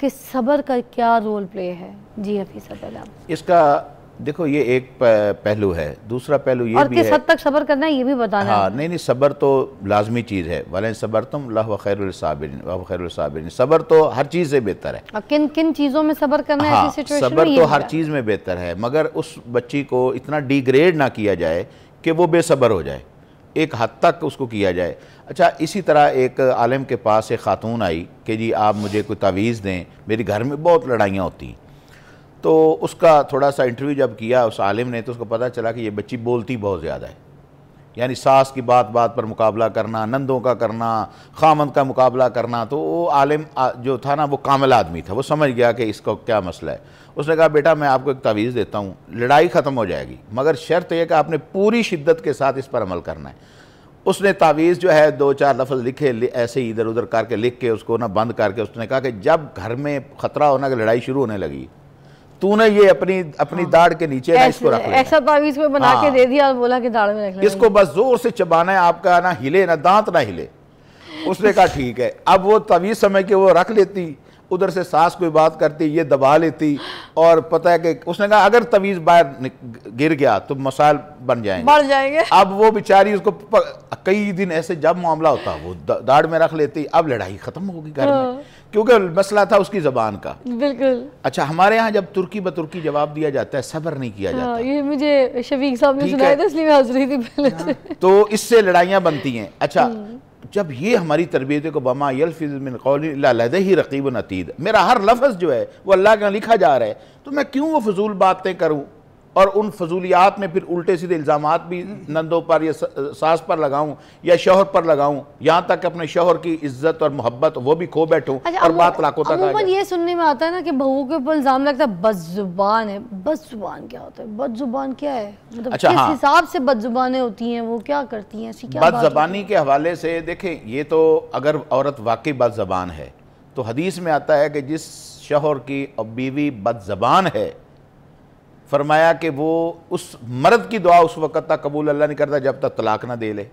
कि सब्र का क्या रोल प्ले है? जी हफीज़ साहब। इसका देखो ये एक पहलू है, दूसरा पहलू ये और भी किस है, हद तक सब्र करना है ये भी बताना हाँ, है। नहीं सब्र तो लाजमी चीज़ है, वला सब्र तुम लहुव खैरुल साबिरीन, सब्र तो हर चीज़ से बेहतर है। अब किन किन चीज़ों में सब्र करना है ऐसी सिचुएशन में? सब्र तो हर चीज़ में बेहतर है, मगर उस बच्ची को इतना डिग्रेड ना किया जाए कि वो बेसब्र हो जाए, एक हद तक उसको किया जाए। अच्छा, इसी तरह एक आलिम के पास एक खातून आई कि जी आप मुझे कोई तावीज़ दें, मेरे घर में बहुत लड़ाइयाँ होती हैं। तो उसका थोड़ा सा इंटरव्यू जब किया उस आलिम ने तो उसको पता चला कि ये बच्ची बोलती बहुत ज़्यादा है, यानी सास की बात बात पर मुकाबला करना, नंदों का करना, खामंद का मुकाबला करना। तो वो आलिम जो था ना वो कामिल आदमी था, वो समझ गया कि इसको क्या मसला है। उसने कहा बेटा मैं आपको एक तावीज़ देता हूँ, लड़ाई ख़त्म हो जाएगी, मगर शर्त यह कि आपने पूरी शिद्दत के साथ इस पर अमल करना है। उसने तावीज़ जो है 2-4 लफ्ज़ लिखे, ऐसे ही इधर उधर करके लिख के उसको ना बंद करके उसने कहा कि जब घर में ख़तरा होना कि लड़ाई शुरू होने लगी, तूने ये अपनी दाढ़ के नीचे ना इसको रख लेना। ऐसा तावीज़ में बना के दे दिया और बोला कि दाढ़ में रख लेना, इसको बस जोर से चबाना है, आपका ना हिले ना दांत ना हिले। उसने कहा ठीक है। अब वो तावीज़ समझ के वो रख लेती, उधर से सास कोई बात करती, ये दबा लेती, और पता है कि उसने कहा अगर तवीज़ बाहर गिर गया तो मसाइल बन जाएंगे। अब वो बेचारी उसको कई दिन ऐसे जब मामला होता वो दाढ़ में रख लेती। अब लड़ाई ख़त्म होगी घर में, क्योंकि मसला था उसकी ज़बान का। बिल्कुल। अच्छा, हमारे यहाँ जब तुर्की ब तुर्की जवाब दिया जाता है, सब्र नहीं किया जाता। ये मुझे शफीक साहब ने सुनाया था, इसलिए मैं हंस रही थी पहले से। तो इससे लड़ाइयाँ बनती हैं। अच्छा, जब ये हमारी तरबियत को बमा यल्फिज़ मिन क़ौलिन इल्ला लदैहि रक़ीबुन अतीद, मेरा हर लफ्ज़ जो है वो अल्लाह का लिखा जा रहा है, तो मैं क्यों वो फजूल बातें करूं और उन फजूलियात में फिर उल्टे सीधे इल्ज़ामात भी नंदों पर या सास पर लगाऊं या शौहर पर लगाऊं, यहाँ तक अपने शौहर की इज्जत और मोहब्बत वो भी खो बैठूं। अच्छा, और बात लाखों तक आ जाए। ये सुनने में आता है ना कि बहू के ऊपर इल्ज़ाम लगता है बदजुबान है। बदजुबान क्या होता है? बदजुबान क्या है मतलब? अच्छा, किस हिसाब से बदजुबानें होती हैं, वो क्या करती हैं? बदजुबानी के हवाले से देखें, ये तो अगर औरत वाकई बदजुबान है तो हदीस में आता है कि जिस शौहर की बीवी बदजुबान है, फरमाया कि वो उस मर्द की दुआ उस वक्त तक कबूल अल्लाह नहीं करता जब तक तलाक ना दे ले।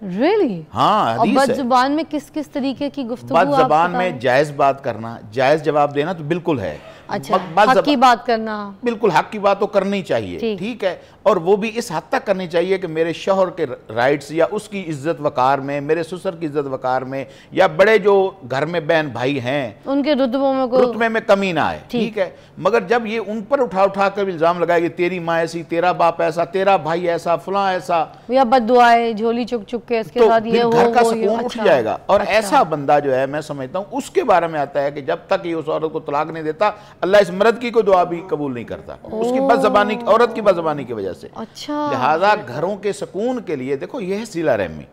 Really? हाँ, हदीस है। बदजुबान में किस किस तरीके की गुफ्तगू? बदजुबान में जायज़ बात करना, जायज़ जवाब देना तो बिल्कुल है। अच्छा, हक की बात करना, बिल्कुल हक की बात तो करनी चाहिए, ठीक है, और वो भी इस हद तक करनी चाहिए कि मेरे शौहर के राइट्स या उसकी इज्जत वकार में, मेरे ससुर की इज्जत वकार में, या बड़े जो घर में बहन भाई हैं उनके रुतबे में कमी ना आए, ठीक है। मगर जब ये उन पर उठा उठा कर इल्ज़ाम लगाएगी, तेरी माँ ऐसी, तेरा बाप ऐसा, तेरा भाई ऐसा, फलां ऐसा, या बददुआएं झोली चुक चुक के इसके साथ ये हो, घर का सुकून उठ जाएगा। और ऐसा बंदा जो है, मैं समझता हूँ उसके बारे में आता है कि जब तक ये उस औरत को तलाक नहीं देता, अल्लाह इस मर्द की कोई दुआ भी कबूल नहीं करता, उसकी बदज़बानी, औरत की बदज़बानी की वजह से। अच्छा, लिहाजा घरों के सुकून के लिए देखो यह है सिला रहमी।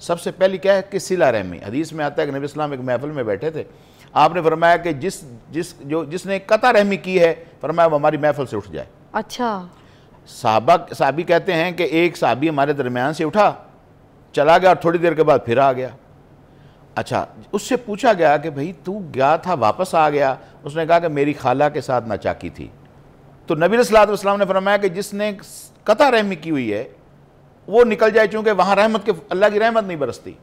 सबसे पहले क्या है कि सिला रहमी। हदीस में आता है कि नबी इस्लाम एक महफिल में बैठे थे, आपने फरमाया कि जिसने कता रहमी की है, फरमाया वो हमारी महफिल से उठ जाए। अच्छा, साहबी कहते हैं कि एक साहबी हमारे दरमियान से उठा, चला गया और थोड़ी देर के बाद फिर आ गया। अच्छा, उससे पूछा गया कि भाई तू गया था वापस आ गया, उसने कहा कि मेरी खाला के साथ नाचाकी थी। तो नबी सल्लल्लाहु अलैहि वसल्लम ने फरमाया कि जिसने कता रहमी की हुई है वो निकल जाए, चूंकि वहां रहमत के अल्लाह की रहमत नहीं बरसती।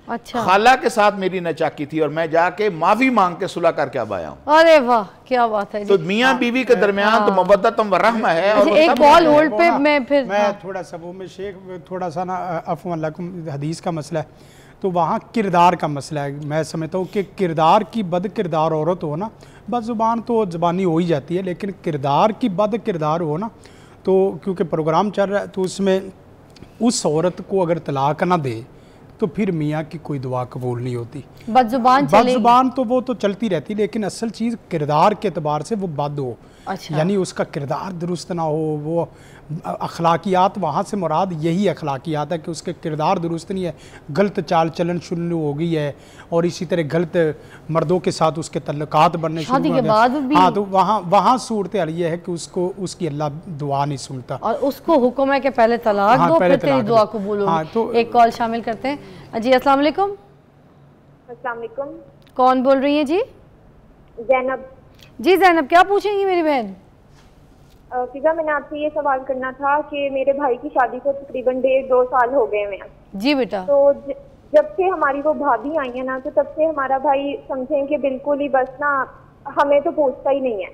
अच्छा, खाला के साथ मेरी नाचाकी थी और मैं जाके माफी मांग के सुलह करके अब आया हूँ। अरे वाह, क्या बात है। तो मियाँ बीवी के दरमियान तो मोहब्बतम व रहमा है। और एक कॉल होल्ड पे मैं थोड़ा सा वो में शेख थोड़ा सा ना अफ़वान हदीस का मसला है, तो वहाँ किरदार का मसला है। मैं समझता हूँ कि किरदार की बद किरदार औरत हो ना, बस ज़ुबान तो ज़बानी हो ही जाती है, लेकिन किरदार की बद किरदार हो ना, तो क्योंकि प्रोग्राम चल रहा है तो उसमें उस औरत को अगर तलाक ना दे तो फिर मियाँ की कोई दुआ कबूल नहीं होती। बदजुबान तो वो तो चलती रहती, लेकिन असल चीज़ किरदार के एतबार से वो बद हो। अच्छा। यानी उसका किरदार दुरुस्त ना हो, वो अखलाकियात, वहाँ से मुराद यही अखलाकियात है कि उसके किरदार दुरुस्त नहीं है, गलत चाल चलन शुरू हो गई है, और इसी तरह गलत मर्दों के साथ उसके तल्लुकात बनने शुरू हो गए। हाँ, तो वहाँ सूरत हाल ये है कि उसको उसकी अल्लाह दुआ नहीं सुनता, और उसको हुक्म है कि पहले तलाक दो, फिर तेरी दुआ कबूल होगी। हाँ, तो एक कॉल शामिल करते हैं जी। अस्सलाम वालेकुम। अस्सलाम वालेकुम। कौन बोल रही है जी? ज़ैनब। जी ज़ैनब, क्या पूछेंगी मेरी बहन? फिजा, मैंने आपसे ये सवाल करना था कि मेरे भाई की शादी को तकरीबन 1.5-2 साल हो गए हैं। जी बेटा। तो जब से हमारी वो भाभी आई है ना, तो तब से हमारा भाई समझें कि बिल्कुल ही बस ना हमें तो पूछता ही नहीं है।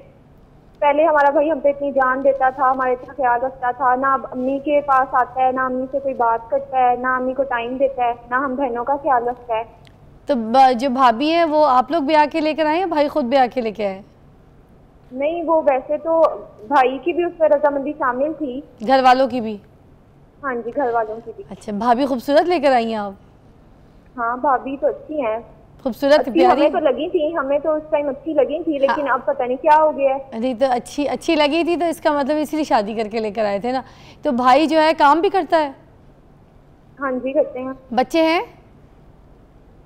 पहले हमारा भाई हम पे इतनी जान देता था, हमारे इतना ख्याल रखता था, ना अम्मी के पास आता है, ना अम्मी से कोई बात करता है, ना अम्मी को टाइम देता है, ना हम बहनों का ख्याल रखता है। तो जो भाभी है वो आप लोग ब्याह के लेकर आए या भाई खुद ब्याह के लेके आए? नहीं, वो वैसे तो भाई की भी उसमें रजामंदी शामिल थी, घर वालों की भी। हाँ जी, घर वालों की भी। अच्छा, भाभी खूबसूरत लेकर आई हैं आप? हाँ, भाभी तो अच्छी हैं, खूबसूरत प्यारी। हमें तो लगी थी, हमें तो उस टाइम अच्छी लगी थी, लेकिन अब पता नहीं क्या हो गया है। नहीं, तो अच्छी लगी थी तो इसका मतलब इसलिए शादी करके लेकर आए थे ना। तो भाई जो है काम भी करता है? हाँ जी, करते हैं। बच्चे हैं?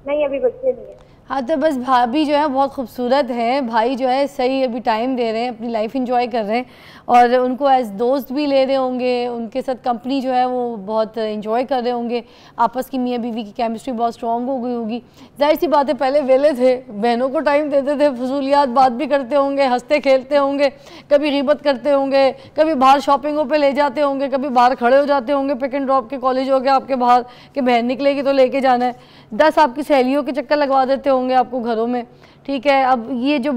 नहीं, अभी बच्चे नहीं है। हाँ, तो बस भाभी जो है बहुत खूबसूरत है, भाई जो है सही अभी टाइम दे रहे हैं, अपनी लाइफ एंजॉय कर रहे हैं, और उनको एज दोस्त भी ले रहे होंगे, उनके साथ कंपनी जो है वो बहुत एंजॉय कर रहे होंगे, आपस की मियाँ बीवी की केमिस्ट्री बहुत स्ट्रॉन्ग हो गई होगी। जाहिर सी बात है, पहले वेले थे, बहनों को टाइम देते थे, फजूलियात बात भी करते होंगे, हंसते खेलते होंगे, कभी गिबत करते होंगे, कभी बाहर शॉपिंगों पर ले जाते होंगे, कभी बाहर खड़े हो जाते होंगे, पिक एंड ड्रॉप के कॉलेज हो गया आपके बाहर कि बहन निकलेगी तो लेके जाना है, 10 आपकी सहेलियों के चक्कर लगवा देते होंगे आपको घरों में, ठीक है। अब ये जो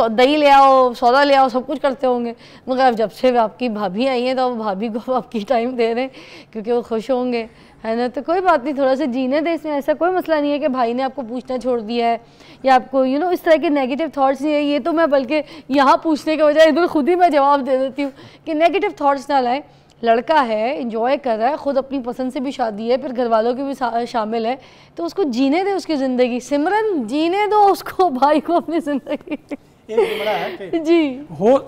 दही ले आओ, सौदा ले आओ, सब कुछ करते होंगे, मगर अब जब से आपकी भाभी आई हैं तो भाभी को आपकी टाइम दे रहे हैं क्योंकि वो खुश होंगे, है ना। तो कोई बात नहीं, थोड़ा सा जीने दे, इसमें ऐसा कोई मसला नहीं है कि भाई ने आपको पूछना छोड़ दिया है या आपको इस तरह के नेगेटिव थॉट्स नहीं है। ये तो मैं बल्कि यहाँ पूछने के बजाय इधर खुद ही मैं जवाब दे देती हूँ कि नेगेटिव थॉट्स ना लाएँ। लड़का है, एंजॉय कर रहा है, खुद अपनी पसंद से भी शादी है, फिर घर वालों की भी शामिल है, तो उसको जीने दे उसकी ज़िंदगी। सिमरन, जीने दो उसको, भाई को अपनी ज़िंदगी। एक बड़ा है कि जी हो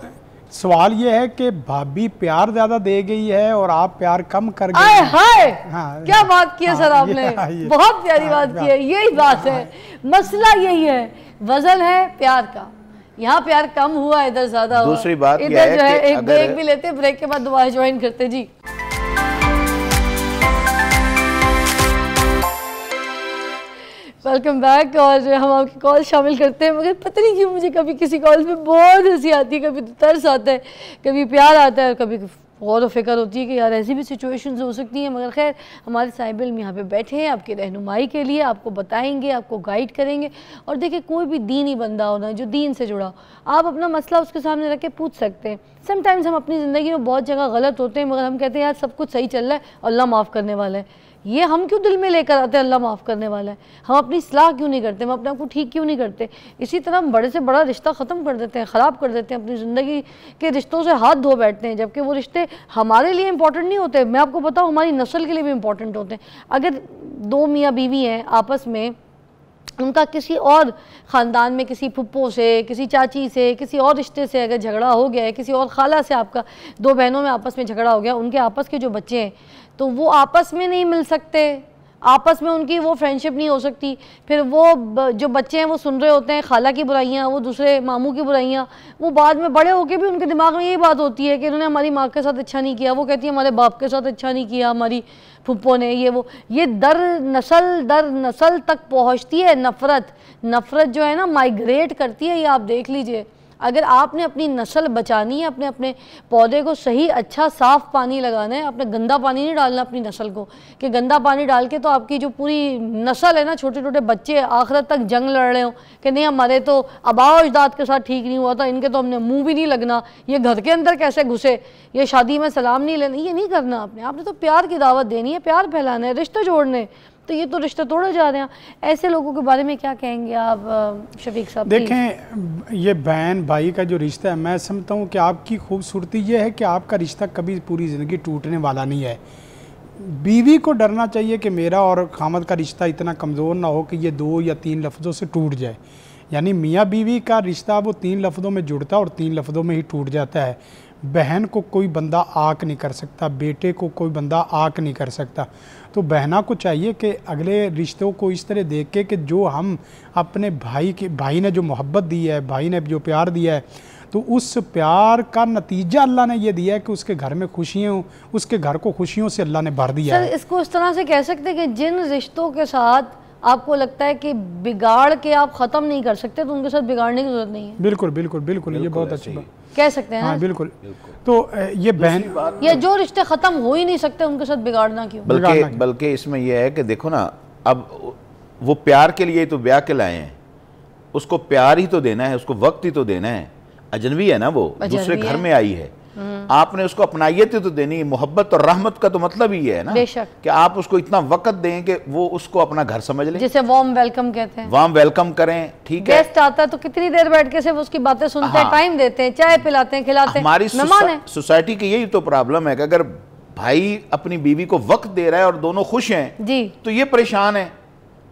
सवाल ये है कि भाभी प्यार ज़्यादा दे गई है और आप प्यार कम कर गए हैं। हाय, हाँ, क्या बात की है सर आपने, बहुत प्यारी बात की है, यही बात है, मसला यही है, वजन है प्यार का, यहाँ प्यार कम हुआ, इधर ज्यादा हुआ। दूसरी बात इधर जो है एक ब्रेक भी लेते, ब्रेक के बाद दोबारा ज्वाइन करते जी। वेलकम बैक, और हम आपकी कॉल शामिल करते हैं, मगर पता नहीं क्यों मुझे कभी किसी कॉल पे बहुत हंसी आती है, कभी तरस आता है, कभी प्यार आता है, कभी गौर फिक्र होती है कि यार ऐसी भी सिचुएशंस हो सकती हैं। मगर खैर, हमारे साहिब इल्म यहाँ पे बैठे हैं आपकी रहनुमाई के लिए, आपको बताएंगे, आपको गाइड करेंगे। और देखिए, कोई भी दीनी बंदा होना जो दीन से जुड़ा, आप अपना मसला उसके सामने रख के पूछ सकते हैं। समटाइम्स हम अपनी ज़िंदगी में बहुत जगह गलत होते हैं, मगर हम कहते हैं यार सब कुछ सही चल रहा है, अल्लाह माफ़ करने वाला है। ये हम क्यों दिल में लेकर आते हैं अल्लाह माफ़ करने वाला है? हम अपनी इस्लाह क्यों नहीं करते, हम अपने आप को ठीक क्यों नहीं करते? इसी तरह हम बड़े से बड़ा रिश्ता ख़त्म कर देते हैं, ख़राब कर देते हैं, अपनी ज़िंदगी के रिश्तों से हाथ धो बैठते हैं, जबकि वो रिश्ते हमारे लिए इंपॉर्टेंट नहीं होते। मैं आपको बताऊँ, हमारी नस्ल के लिए भी इंपॉर्टेंट होते हैं। अगर 2 मियाँ बीवी हैं आपस में, उनका किसी और ख़ानदान में किसी फुप्पो से, किसी चाची से, किसी और रिश्ते से अगर झगड़ा हो गया है, किसी और खाला से आपका 2 बहनों में आपस में झगड़ा हो गया, उनके आपस के जो बच्चे हैं तो वो आपस में नहीं मिल सकते, आपस में उनकी वो फ्रेंडशिप नहीं हो सकती। फिर वो जो बच्चे हैं वो सुन रहे होते हैं खाला की बुराइयाँ, वो दूसरे मामू की बुराइयाँ, वो बाद में बड़े होकर भी उनके दिमाग में यही बात होती है कि इन्होंने हमारी माँ के साथ अच्छा नहीं किया, वो कहती है हमारे बाप के साथ अच्छा नहीं किया, हमारी फुप्पो ने ये दर नस्ल तक पहुँचती है। नफ़रत जो है ना माइग्रेट करती है, ये आप देख लीजिए। अगर आपने अपनी नस्ल बचानी है, अपने अपने पौधे को सही अच्छा साफ़ पानी लगाना है, अपने गंदा पानी नहीं डालना अपनी नस्ल को, कि गंदा पानी डाल के तो आपकी जो पूरी नस्ल है ना, छोटे छोटे बच्चे आखिरत तक जंग लड़ रहे हो कि नहीं हमारे तो आबाओ अजदाद के साथ ठीक नहीं हुआ था, इनके तो हमने मुंह भी नहीं लगना, ये घर के अंदर कैसे घुसे, ये शादी में सलाम नहीं लेना, ये नहीं करना आपने तो प्यार की दावत देनी है, प्यार फैलाना है, रिश्ते जोड़ने। तो ये तो रिश्ते तोड़े जा रहे हैं। ऐसे लोगों के बारे में क्या कहेंगे आप शफीक साहब? देखें, ये बहन भाई का जो रिश्ता है, मैं समझता हूँ कि आपकी खूबसूरती ये है कि आपका रिश्ता कभी पूरी ज़िंदगी टूटने वाला नहीं है। बीवी को डरना चाहिए कि मेरा और खामद का रिश्ता इतना कमज़ोर ना हो कि ये 2 या 3 लफ्ज़ों से टूट जाए। यानी मियाँ बीवी का रिश्ता वो 3 लफ्ज़ों में जुड़ता है और 3 लफ्ज़ों में ही टूट जाता है। बहन को कोई बंदा आक नहीं कर सकता, बेटे को कोई बंदा आक नहीं कर सकता। तो बहना को चाहिए कि अगले रिश्तों को इस तरह देख के कि जो हम अपने भाई ने जो मोहब्बत दी है, भाई ने जो प्यार दिया है, तो उस प्यार का नतीजा अल्लाह ने ये दिया है कि उसके घर में खुशियाँ, उसके घर को खुशियों से अल्लाह ने भर दिया है। इसको इस तरह से कह सकते हैं कि जिन रिश्तों के साथ आपको लगता है कि बिगाड़ के आप ख़त्म नहीं कर सकते, तो उनके साथ बिगाड़ने की जरूरत नहीं है। बिल्कुल बिल्कुल बिल्कुल, ये बहुत अच्छी बात कह सकते हैं। हाँ बिल्कुल। तो ये बहन, ये जो रिश्ते ख़त्म हो ही नहीं सकते उनके साथ बिगाड़ना क्यों? बल्कि इसमें यह है कि देखो ना, अब वो प्यार के लिए तो ब्याह के लाए हैं, उसको प्यार ही तो देना है, उसको वक्त ही तो देना है। अजनबी है ना, वो दूसरे घर में आई है, आपने उसको अपनाइयत तो देनी है। मोहब्बत और रहमत का तो मतलब ही है ना कि आप उसको इतना वक्त दें कि वो उसको अपना घर समझ ले, जिसे वार्म वेलकम कहते हैं। वार्म वेलकम करें, ठीक है। गेस्ट आता है तो कितनी देर बैठ के सिर्फ उसकी बातें सुनते हैं, टाइम देते हैं, चाय पिलाते हैं, खिलाते हैं। हमारी सोसाइटी की यही तो प्रॉब्लम है कि अगर भाई अपनी बीवी को वक्त दे रहा है और दोनों खुश हैं जी, तो ये परेशान है।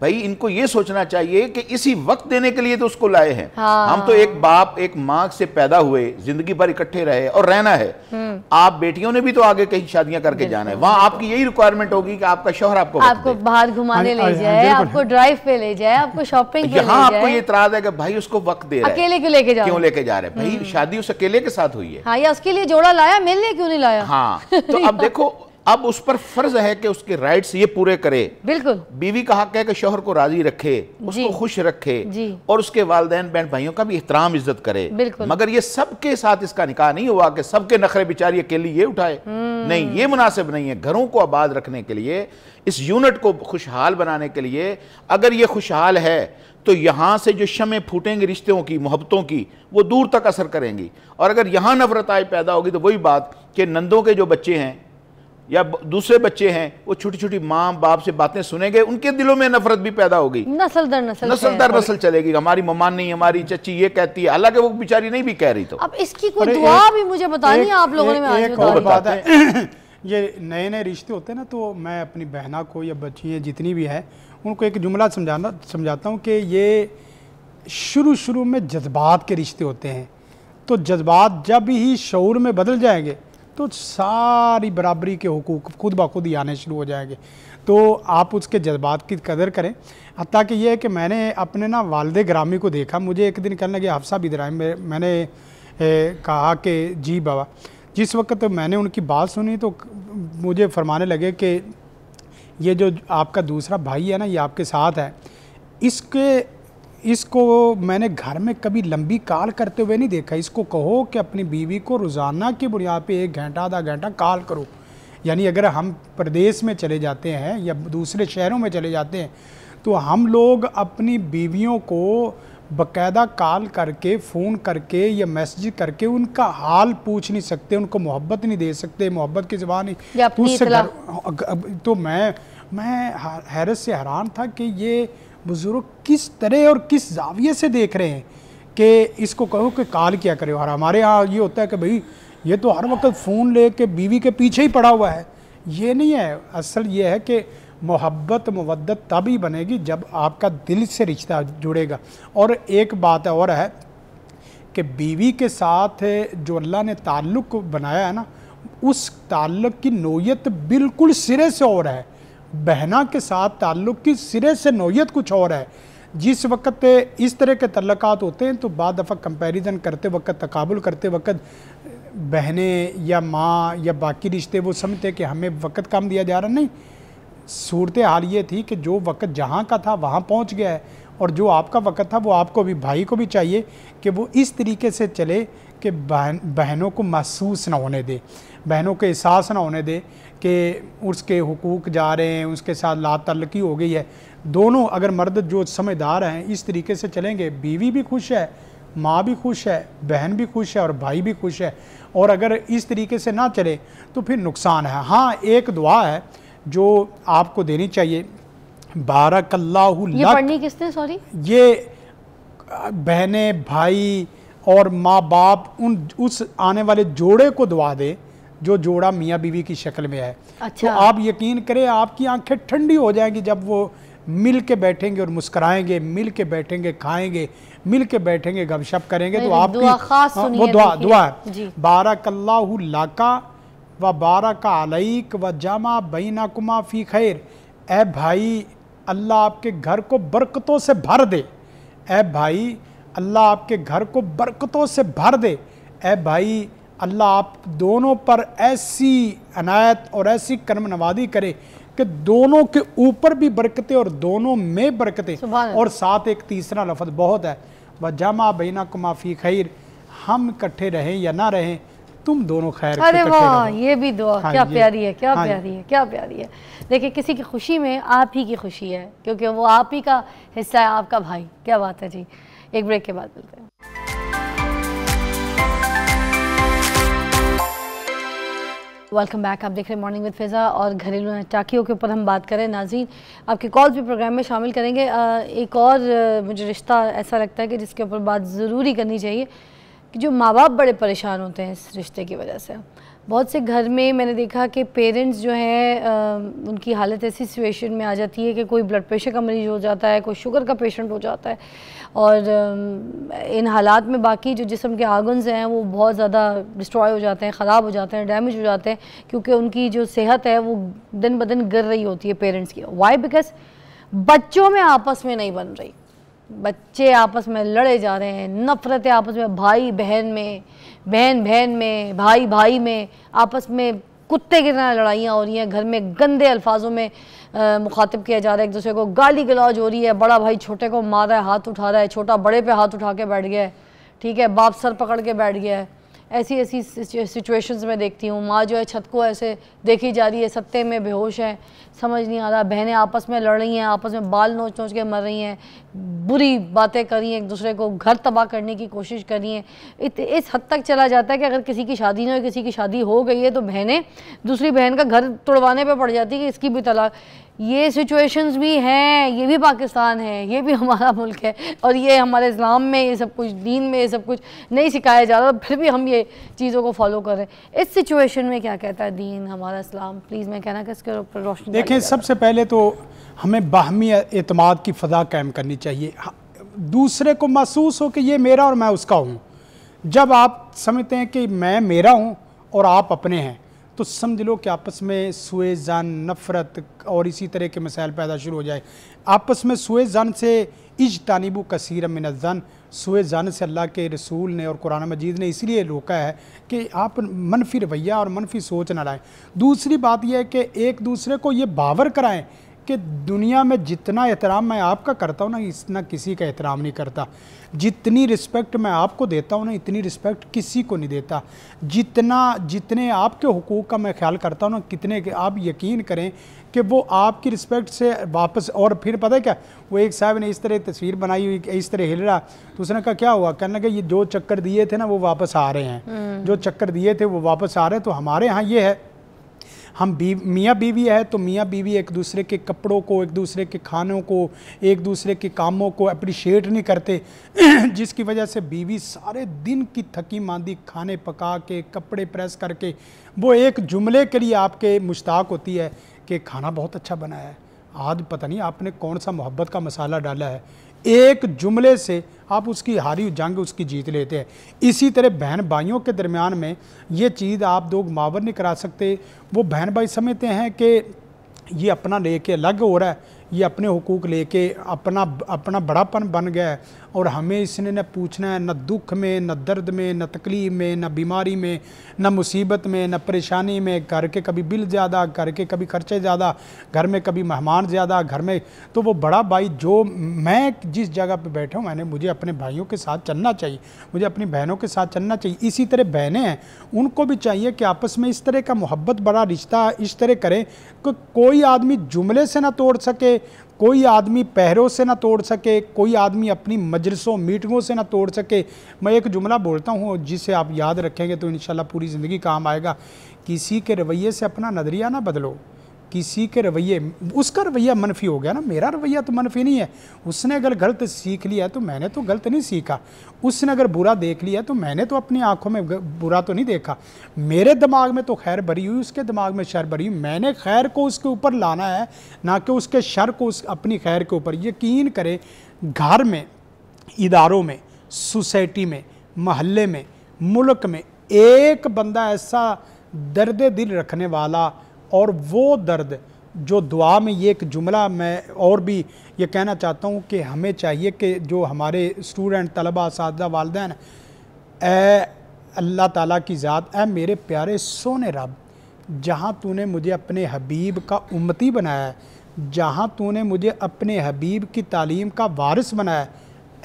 भाई इनको ये सोचना चाहिए कि इसी वक्त देने के लिए तो उसको लाए हैं। हाँ। हम तो एक बाप एक माँ से पैदा हुए, जिंदगी भर इकट्ठे रहे और रहना है। आप बेटियों ने भी तो आगे कहीं शादियां करके जाना है, वहां आपकी यही रिक्वायरमेंट होगी कि आपका शौहर आपको बाहर घुमाने ले जाए, आपको ड्राइव पे ले जाए, आपको शॉपिंग पे ले जाए। आपको ये इतराज है कि भाई उसको वक्त दे रहा है, अकेले क्यों लेके जा रहे हैं? भाई शादी उस अकेले के साथ हुई है। हाँ, या उसके लिए जोड़ा लाया, मिलने क्यों नहीं लाया? हाँ, तो अब देखो, अब उस पर फर्ज है कि उसके राइट्स ये पूरे करे। बिल्कुल। बीवी का हक है कि शौहर को राजी रखे, उसको खुश रखे और उसके वालिदैन बहन भाइयों का भी एहतराम इज्जत करे। मगर ये सबके साथ इसका निकाह नहीं हुआ कि सबके नखरे बेचारी अकेली ये उठाए। नहीं, ये मुनासिब नहीं है। घरों को आबाद रखने के लिए, इस यूनिट को खुशहाल बनाने के लिए, अगर ये खुशहाल है तो यहाँ से जो शमें फूटेंगी रिश्तों की, मोहब्बतों की, वो दूर तक असर करेंगी। और अगर यहाँ नफरत आए पैदा होगी तो वही बात कि नंदों के जो बच्चे हैं या दूसरे बच्चे हैं, वो छोटी छोटी माँ बाप से बातें सुनेंगे, उनके दिलों में नफरत भी पैदा होगी, नस्ल दर नस्ल चलेगी। हमारी मम्मा नहीं, हमारी चची ये कहती है, हालांकि वो बेचारी नहीं भी कह रही। तो अब इसकी कोई दुआ भी मुझे बतानी है आप लोगों ने। एक और बात है, ये नए नए रिश्ते होते हैं ना, तो मैं अपनी बहना को या बच्ची जितनी भी है उनको एक जुमला समझाता हूँ कि ये शुरू में जज्बात के रिश्ते होते हैं। तो जज्बात जब ही शऊर में बदल जाएंगे तो सारी बराबरी के हुकूक खुद ब खुद ही आने शुरू हो जाएंगे। तो आप उसके जज्बात की कदर करें। हत्ता कि ये है कि मैंने अपने ना वालिद ग्रामी को देखा, मुझे एक दिन कहने लगे हफ्सा बिदराइम, मैंने कहा कि जी बाबा। जिस वक्त तो मैंने उनकी बात सुनी तो मुझे फरमाने लगे कि ये जो आपका दूसरा भाई है ना, ये आपके साथ है, इसको मैंने घर में कभी लंबी कॉल करते हुए नहीं देखा। इसको कहो कि अपनी बीवी को रोज़ाना की बुनियाद पे 1 घंटा आधा घंटा कॉल करो। यानी अगर हम प्रदेश में चले जाते हैं या दूसरे शहरों में चले जाते हैं तो हम लोग अपनी बीवियों को बाकायदा कॉल करके, फ़ोन करके या मैसेज करके उनका हाल पूछ नहीं सकते, उनको मोहब्बत नहीं दे सकते, मोहब्बत की ज़बान नहीं उससे घर। तो मैं हैरत से हैरान था कि ये बुजुर्ग किस तरह और किस जाविये से देख रहे हैं कि इसको कहो कि कॉल किया करे। और हमारे यहाँ ये होता है कि भाई ये तो हर वक्त फ़ोन ले के बीवी के पीछे ही पड़ा हुआ है। ये नहीं है। असल ये है कि मोहब्बत मवद्दत तभी बनेगी जब आपका दिल से रिश्ता जुड़ेगा। और एक बात और है कि बीवी के साथ जो अल्लाह ने ताल्लुक़ बनाया है ना, उस ताल्लुक़ की नोयत बिल्कुल सिरे से और है। बहना के साथ ताल्लुक़ की सिरे से नौयत कुछ और है। जिस वक्त इस तरह के तल्लक़ात होते हैं तो बाद दफ़ा कंपैरिजन करते वक्त, तकाबुल करते वक्त बहनें या माँ या बाकी रिश्ते वो समझते कि हमें वक्त कम दिया जा रहा। नहीं, सूरत हाल ये थी कि जो वक्त जहाँ का था वहाँ पहुँच गया है, और जो आपका वक्त था वो आपको भी, भाई को भी चाहिए कि वो इस तरीके से चले कि बहनों को महसूस ना होने दे, बहनों को एहसास ना होने दे कि उसके हुकूक जा रहे हैं, उसके साथ लातल्लकी हो गई है। दोनों अगर मर्द जो समझदार हैं इस तरीके से चलेंगे, बीवी भी खुश है, माँ भी खुश है, बहन भी खुश है और भाई भी खुश है। और अगर इस तरीके से ना चले तो फिर नुकसान है। हाँ, एक दुआ है जो आपको देनी चाहिए, बारकल्लाहु लक। ये पढ़नी किसने, सॉरी? ये बहनें, भाई और माँ बाप उस आने वाले जोड़े को दुआ दे जो जोड़ा मियाँ बीवी की शक्ल में है। अच्छा। तो आप यकीन करें आपकी आंखें ठंडी हो जाएंगी जब वो मिल के बैठेंगे और मुस्कुराएंगे, मिल के बैठेंगे, खाएंगे, मिल के बैठेंगे, गपशप करेंगे। तो आपकी दुआ खास वो सुनिए, दुआ है, बारकल्लाहु लका व बारका अलैक व जमा बैनकुमा फी खैर। ए भाई, अल्लाह आपके घर को बरकतों से भर दे। ए भाई, अल्लाह आपके घर को बरकतों से भर दे। ए भाई, अल्लाह आप दोनों पर ऐसी अनायत और ऐसी कर्म नवादी करे कि दोनों के ऊपर भी बरकतें और दोनों में बरकतें। और साथ एक तीसरा लफ्ज़ बहुत है, वजमा बैनकुमा फी खैर, हम इकट्ठे रहें या ना रहें, तुम दोनों खैर। अरे वाह, ये भी दुआ क्या प्यारी है, क्या हाँ, प्यारी है, क्या प्यारी है। देखिए, किसी की खुशी में आप ही की खुशी है, क्योंकि वो आप ही का हिस्सा है, आपका भाई। क्या बात है जी। एक ब्रेक के बाद मिलते हैं। Welcome back. आप देख रहे हैं मॉर्निंग विद फिज़ा और घरेलू टाकियों के ऊपर हम बात करें। नाज़रीन, आपके कॉल्स भी प्रोग्राम में शामिल करेंगे। एक और मुझे रिश्ता ऐसा लगता है कि जिसके ऊपर बात ज़रूरी करनी चाहिए कि जो माँ बाप बड़े परेशान होते हैं इस रिश्ते की वजह से। बहुत से घर में मैंने देखा कि पेरेंट्स जो हैं उनकी हालत ऐसी सिचुएशन में आ जाती है कि कोई ब्लड प्रेशर का मरीज़ हो जाता है, कोई शुगर का पेशेंट हो जाता है, और इन हालात में बाकी जो जिस्म के आर्गन्स हैं वो बहुत ज़्यादा डिस्ट्रॉय हो जाते हैं, ख़राब हो जाते हैं, डैमेज हो जाते हैं, क्योंकि उनकी जो सेहत है वो दिन ब दिन गिर रही होती है पेरेंट्स की। वाई? बिकॉज बच्चों में आपस में नहीं बन रही, बच्चे आपस में लड़े जा रहे हैं, नफ़रतें आपस में, भाई बहन में, बहन बहन में, भाई भाई में, आपस में कुत्ते की तरह लड़ाइयाँ हो रही हैं। घर में गंदे अल्फाजों में मुखातिब किया जा रहा है, एक दूसरे को गाली गलौज हो रही है, बड़ा भाई छोटे को मार रहा है, हाथ उठा रहा है, छोटा बड़े पे हाथ उठा के बैठ गया है, ठीक है, बाप सर पकड़ के बैठ गया है। ऐसी ऐसी सिचुएशंस में देखती हूँ। माँ जो है छत को ऐसे देखी जा रही है, सत्ते में बेहोश है, समझ नहीं आ रहा। बहनें आपस में लड़ रही हैं, आपस में बाल नोच नोच के मर रही हैं, बुरी बातें कर रही हैं, एक दूसरे को घर तबाह करने की कोशिश कर रही हैं। इस हद तक चला जाता है कि अगर किसी की शादी नहीं हो, किसी की शादी हो गई है तो बहनें दूसरी बहन का घर तोड़वाने पे पड़ जाती है कि इसकी भी तलाक। ये सिचुएशंस भी हैं, ये भी पाकिस्तान है, ये भी हमारा मुल्क है, और ये हमारे इस्लाम में ये सब कुछ, दीन में ये सब कुछ नहीं सिखाया जा रहा, फिर भी हम ये चीज़ों को फॉलो कर रहे हैं। इस सिचुएशन में क्या कहता है दीन, हमारा इस्लाम? प्लीज़ मैं कहना कि इसके ऊपर रोशनी। देखिए, सबसे पहले तो हमें बाहमी एतमाद की फ़ज़ा कायम करनी चाहिए। दूसरे को महसूस हो कि ये मेरा और मैं उसका हूँ। जब आप समझते हैं कि मैं मेरा हूँ और आप अपने हैं, तो समझ लो कि आपस में सुए ज़न, नफ़रत और इसी तरह के मसाइल पैदा शुरू हो जाए। आपस में सुए ज़न से इज्तानिबु कसीर मिनज़्ज़न, सुए ज़न से अल्लाह के रसूल ने और कुरान मजीद ने इसलिए रोका है कि आप मनफी रवैया और मनफी सोच ना लाएं। दूसरी बात यह है कि एक दूसरे को ये बावर कराएं कि दुनिया में जितना एहतराम मैं आपका करता हूँ ना, इतना किसी का एहतराम नहीं करता। जितनी रिस्पेक्ट मैं आपको देता हूँ ना, इतनी रिस्पेक्ट किसी को नहीं देता। जितने आपके हुकूक का मैं ख्याल करता हूँ ना, कितने के आप यकीन करें कि वो आपकी रिस्पेक्ट से वापस। और फिर पता है क्या, वो एक साहब ने इस तरह तस्वीर बनाई हुई, इस तरह हिल रहा, तो उसने कहा क्या हुआ? कहने लगा ये जो चक्कर दिए थे ना वो वापस आ रहे हैं, जो चक्कर दिए थे वो वापस आ रहे हैं। तो हमारे यहाँ ये है, हम मियाँ बीवी है तो मियाँ बीवी एक दूसरे के कपड़ों को, एक दूसरे के खानों को, एक दूसरे के कामों को अप्रिशिएट नहीं करते, जिसकी वजह से बीवी सारे दिन की थकी मांदी खाने पका के, कपड़े प्रेस करके, वो एक जुमले के लिए आपके मुश्ताक होती है कि खाना बहुत अच्छा बनाया है, आज पता नहीं आपने कौन सा मोहब्बत का मसाला डाला है। एक जुमले से आप उसकी हारी जंग उसकी जीत लेते हैं। इसी तरह बहन भाइयों के दरमियान में ये चीज़ आप दो मावर नहीं करा सकते। वो बहन भाई समझते हैं कि ये अपना लेके अलग हो रहा है, ये अपने हुकूक लेके अपना बड़ापन बन गया है, और हमें इसने न पूछना है न दुख में, न दर्द में, न तकलीफ़ में, न बीमारी में, न मुसीबत में, न परेशानी में। घर के कभी बिल ज़्यादा, घर के कभी खर्चे ज़्यादा, घर में कभी मेहमान ज़्यादा, घर में तो वो बड़ा भाई जो मैं जिस जगह पे बैठा हूँ मुझे अपने भाइयों के साथ चलना चाहिए, मुझे अपनी बहनों के साथ चलना चाहिए। इसी तरह बहनें हैं, उनको भी चाहिए कि आपस में इस तरह का मोहब्बत बड़ा रिश्ता इस तरह करें कि कोई आदमी जुमले से ना तोड़ सके, कोई आदमी पहरों से ना तोड़ सके, कोई आदमी अपनी मजलिसों मीटिंगों से ना तोड़ सके। मैं एक जुमला बोलता हूँ जिसे आप याद रखेंगे तो इंशाल्लाह पूरी ज़िंदगी काम आएगा। किसी के रवैये से अपना नज़रिया ना बदलो, किसी के रवैये, उसका रवैया मनफी हो गया ना, मेरा रवैया तो मनफी नहीं है। उसने अगर गलत सीख लिया तो मैंने तो गलत नहीं सीखा, उसने अगर बुरा देख लिया तो मैंने तो अपनी आंखों में बुरा तो नहीं देखा। मेरे दिमाग में तो खैर भरी हुई, उसके दिमाग में शर भरी हुई। मैंने खैर को उसके ऊपर लाना है, ना कि उसके शर को अपनी खैर के ऊपर। यकीन करें, घर में, इदारों में, सोसाइटी में, महल्ले में, मुल्क में एक बंदा ऐसा दर्द दिल रखने वाला, और वो दर्द जो दुआ में, ये एक जुमला मैं और भी ये कहना चाहता हूँ कि हमें चाहिए कि जो हमारे स्टूडेंट, तलबा, असातिज़ा, वालिदैन, ए अल्लाह ताला की ज़ात, ए मेरे प्यारे सोने रब, जहाँ तूने मुझे अपने हबीब का उम्मती बनाया है, जहाँ तूने मुझे अपने हबीब की तालीम का वारिस बनाया है,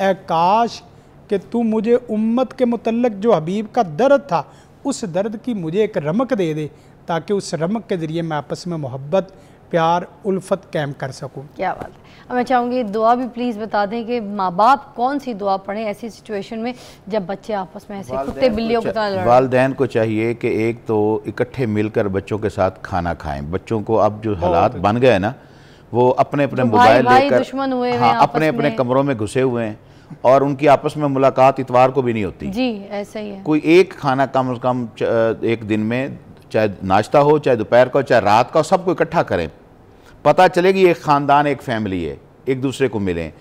ए काश कि तू मुझे उम्मत के मुतल्लक जो हबीब का दर्द था, उस दर्द की मुझे एक रमक दे दे, ताकि उस रमक के ज़रिए मैं आपस में मोहब्बत, प्यार, उल्फत कायम कर सकूं। क्या बात है। अब मैं चाहूँगी दुआ भी प्लीज़ बता दें कि माँ बाप कौन सी दुआ पढ़ें ऐसी सिचुएशन में जब बच्चे आपस में ऐसे कुत्ते बिल्लियों की तरह लड़ रहे हैं। वालिदैन को चाहिए कि एक तो इकट्ठे मिलकर बच्चों के साथ खाना खाएं। बच्चों को अब जो हालात बन गए ना, वो अपने अपने मोबाइल लेकर, दुश्मन हुए हाँ, अपने अपने कमरों में घुसे हुए हैं, और उनकी आपस में मुलाकात इतवार को भी नहीं होती। जी ऐसा ही है। कोई एक खाना कम से कम एक दिन में, चाहे नाश्ता हो, चाहे दोपहर का, चाहे रात का, सबको इकट्ठा करें, पता चलेगी एक ख़ानदान, एक फैमिली है, एक दूसरे को मिलें।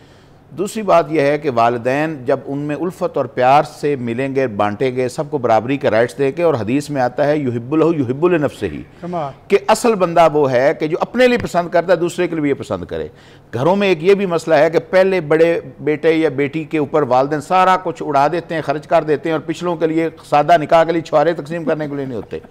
दूसरी बात यह है कि वालिदैन जब उनमें उल्फत और प्यार से मिलेंगे, बांटेंगे, सबको बराबरी के राइट्स देंगे, और हदीस में आता है युहिब्बुलहु युहिब्बु लिनफ्सिही, कि असल बंदा वो है कि जो अपने लिए पसंद करता है दूसरे के लिए भी ये पसंद करे। घरों में एक ये भी मसला है कि पहले बड़े बेटे या बेटी के ऊपर वालिदैन सारा कुछ उड़ा देते हैं, खर्च कर देते हैं, और पिछलों के लिए सादा निकाह के लिए छुआरे तकसीम करने के लिए नहीं होते।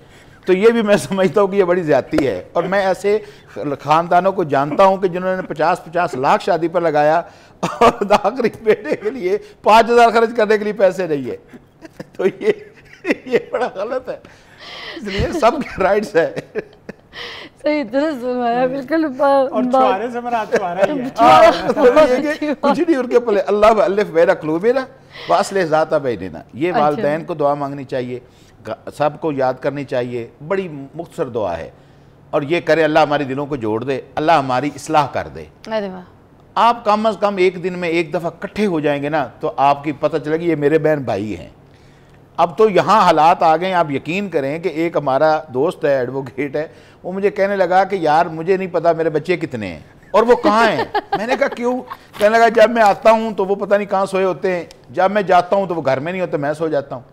तो ये भी मैं समझता हूँ कि ये बड़ी ज़्यादती है। और मैं ऐसे ख़ानदानों को जानता हूँ कि जिन्होंने 50-50 लाख शादी पर लगाया, और आखिरी बेटे के लिए 5,000 खर्च करने के लिए पैसे नहीं है। तो ये बड़ा गलत है, इसलिए सबके राइट्स है। सही दुरुस्त फरमाया, बिल्कुल। और छुआरे से मेरा छुआरा ही है। कुछ नहीं, उनके पहले अल्लाह अल्लिफ बैना क़ुलूबिना वास्लिह ज़ाता बैनिना। ये वालिदैन को दुआ मांगनी चाहिए, सबको याद करनी चाहिए। बड़ी मुख्तसर दुआ है, और ये करे अल्लाह हमारे दिलों को जोड़ दे, अल्लाह हमारी इस्लाह कर दे। अरे वाह। आप कम अज़ कम एक दिन में एक दफ़ा इकट्ठे हो जाएंगे ना, तो आपकी पता चलेगी ये मेरे बहन भाई हैं। अब तो यहाँ हालात आ गए, आप यकीन करें कि एक हमारा दोस्त है, एडवोकेट है, वो मुझे कहने लगा कि यार मुझे नहीं पता मेरे बच्चे कितने हैं और वो कहाँ हैं। मैंने कहा क्यों? कहने लगा जब मैं आता हूँ तो वो पता नहीं कहाँ सोए होते हैं, जब मैं जाता हूँ तो वो घर में नहीं होते, मैं सो जाता हूँ।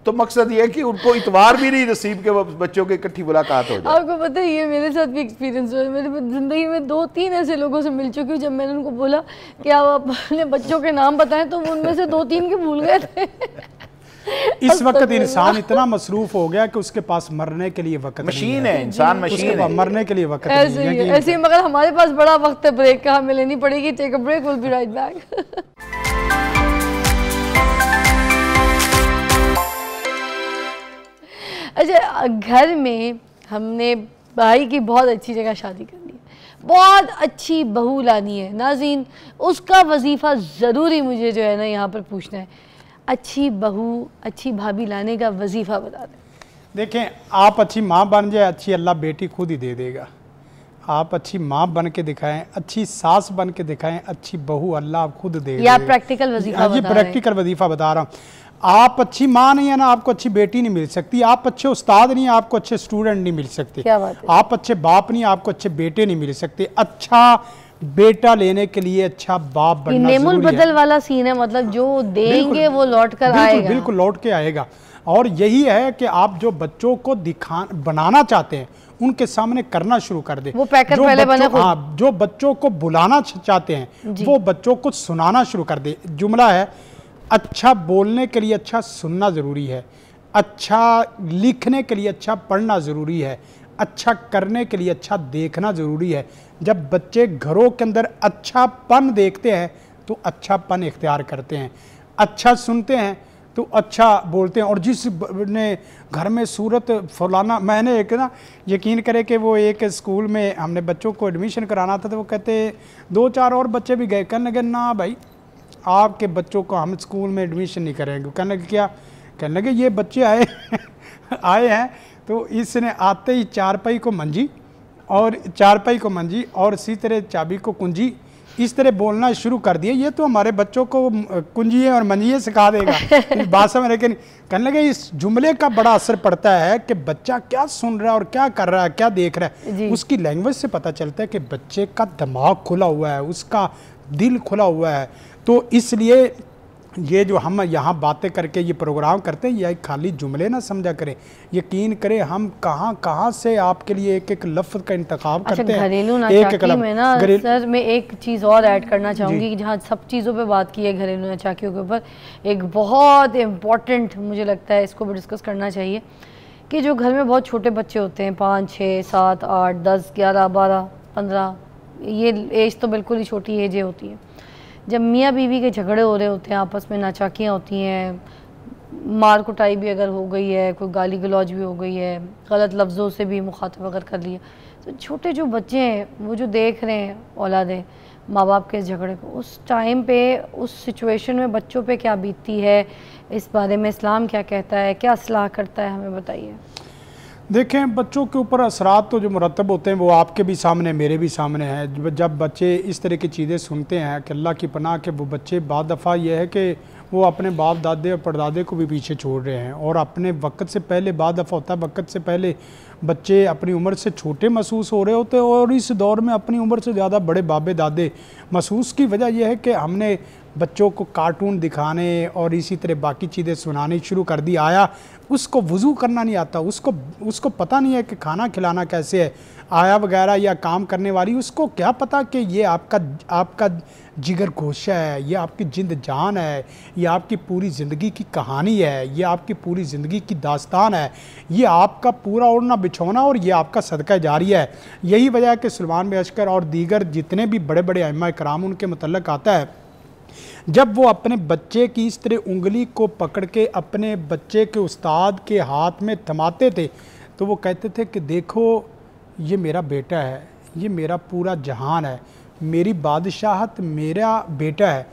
तो मकसद ये है कि उनको इतवार भी नहीं नसीब के वो बच्चों की इकट्ठी मुलाकात हो जाए। आपको पता है ये मेरे साथ भी एक्सपीरियंस हुआ है। मेरे ज़िंदगी में 2-3 ऐसे लोगों से मिल चुकी हूँ, जब मैंने उनको बोला कि आप अपने बच्चों के नाम बताएं तो वो उनमें से 2-3 के भूल गए थे। इस वक्त इंसान इतना मसरूफ हो गया कि उसके पास मरने के लिए वक्त मशीन है, इंसान मशीन है, मरने के लिए वक्त ऐसे ही ऐसे ही। मगर हमारे पास बड़ा वक्त है ब्रेक का, हमें लेनी पड़ेगी। Take a break, will be right back. अच्छा, घर में हमने भाई की बहुत अच्छी जगह शादी करनी है, बहुत अच्छी बहू लानी है। नाज़रीन, उसका वजीफ़ा ज़रूरी मुझे जो है ना यहाँ पर पूछना है, अच्छी बहू, अच्छी भाभी लाने का वजीफ़ा बता दें। देखें, आप अच्छी माँ बन जाए, अच्छी अल्लाह बेटी खुद ही दे देगा। आप अच्छी माँ बन के दिखाएं, अच्छी सास बन के दिखाएं, अच्छी बहू अल्लाह खुद दे देगा। ये प्रैक्टिकल वजीफ़ा ये प्रैक्टिकल वजीफ़ा बता रहा हूँ। आप अच्छी माँ नहीं है ना, आपको अच्छी बेटी नहीं मिल सकती। आप अच्छे उस्ताद नहीं है, आपको अच्छे स्टूडेंट नहीं मिल सकते। क्या बात है? आप अच्छे बाप नहीं, आपको अच्छे बेटे नहीं मिल सकते। अच्छा बेटा लेने के लिए अच्छा बाप बनना नेमुल जरूरी बदल है। वाला सीन है, मतलब जो देंगे वो लौट कर आएगा। बिल्कुल लौट के आएगा। और यही है कि आप जो बच्चों को बनाना चाहते हैं उनके सामने करना शुरू कर दें। वो पैकर पहले बने खुद। हाँ, जो बच्चों को बुलाना चाहते हैं वो बच्चों को सुनाना शुरू कर दे। जुमला है, अच्छा बोलने के लिए अच्छा सुनना ज़रूरी है, अच्छा लिखने के लिए अच्छा पढ़ना ज़रूरी है, अच्छा करने के लिए अच्छा देखना ज़रूरी है। जब बच्चे घरों के अंदर अच्छापन देखते हैं तो अच्छापन इख्तियार करते हैं, अच्छा सुनते हैं तो अच्छा बोलते हैं। और जिस ने घर में सूरत फलाना, मैंने एक ना, यकीन करें कि वो एक स्कूल में हमने बच्चों को एडमिशन कराना था, तो वो कहते 2-4 और बच्चे भी गए, कहने लगे ना भाई आपके बच्चों को हम स्कूल में एडमिशन नहीं करेंगे। कहने लगे क्या? कहने लगे ये बच्चे आए हैं तो इसने आते ही चारपाई को मंजी और इसी तरह चाबी को कुंजी, इस तरह बोलना शुरू कर दिए। ये तो हमारे बच्चों को कुंजिए और मंजिए सिखा देगा। भाषा में, लेकिन कहने लगे इस जुमले का बड़ा असर पड़ता है कि बच्चा क्या सुन रहा है और क्या कर रहा है, क्या देख रहा है। उसकी लैंग्वेज से पता चलता है कि बच्चे का दिमाग खुला हुआ है, उसका दिल खुला हुआ है। तो इसलिए ये जो हम यहाँ बातें करके ये प्रोग्राम करते हैं, ये खाली जुमले ना समझा करें। यकीन करें हम कहाँ से आपके लिए एक एक लफ्ज़ का इंतखाब करते हैं। घरेलू नाचाकी में ना सर मैं एक चीज़ और ऐड करना चाहूँगी कि जहाँ सब चीज़ों पे बात की है घरेलू नाचाकियों के ऊपर, एक बहुत इम्पॉर्टेंट मुझे लगता है इसको भी डिस्कस करना चाहिए कि जो घर में बहुत छोटे बच्चे होते हैं, 5, 6, 7, 8, 10, 11, 12, 15, ये एज तो बिल्कुल ही छोटी एज होती है। जब मियाँ बीवी के झगड़े हो रहे होते हैं, आपस में नाचाकियाँ होती हैं, मार कुटाई भी अगर हो गई है, कोई गाली गलौज भी हो गई है, गलत लफ्ज़ों से भी मुखातब अगर कर लिया, तो छोटे जो बच्चे हैं वो जो देख रहे हैं औलादें माँ बाप के झगड़े को, उस टाइम पे उस सिचुएशन में बच्चों पे क्या बीतती है, इस बारे में इस्लाम क्या कहता है, क्या सलाह करता है, हमें बताइए। देखें, बच्चों के ऊपर असरात तो जो मुरतब होते हैं वो आपके भी सामने मेरे भी सामने है। जब बच्चे इस तरह की चीज़ें सुनते हैं कि अल्लाह की पनाह के वो बच्चे बाद दफ़ा ये है कि वो अपने बाप दादे और परदादे को भी पीछे छोड़ रहे हैं और अपने वक्त से पहले, बाद दफ़ा होता है वक्त से पहले बच्चे अपनी उम्र से छोटे महसूस हो रहे होते हैं और इस दौर में अपनी उम्र से ज़्यादा बड़े बाबे दादे महसूस। की वजह यह है कि हमने बच्चों को कार्टून दिखाने और इसी तरह बाकी चीज़ें सुनानी शुरू कर दी। आया उसको वज़ू करना नहीं आता, उसको पता नहीं है कि खाना खिलाना कैसे है, आया वगैरह या काम करने वाली उसको क्या पता कि ये आपका जिगर गोशा है, ये आपकी जिंद जान है, ये आपकी पूरी ज़िंदगी की कहानी है, ये आपकी पूरी ज़िंदगी की दास्तान है, ये आपका पूरा ओढ़ना बिछौना और ये आपका सदका जारिया है। यही वजह है कि सलमान बिन अशकर और दीगर जितने भी बड़े बड़े अइम्मा कराम उनके मुतल्लक आता है, जब वो अपने बच्चे की इस तरह उंगली को पकड़ के अपने बच्चे के उस्ताद के हाथ में थमाते थे तो वो कहते थे कि देखो ये मेरा बेटा है, ये मेरा पूरा जहान है, मेरी बादशाहत मेरा बेटा है,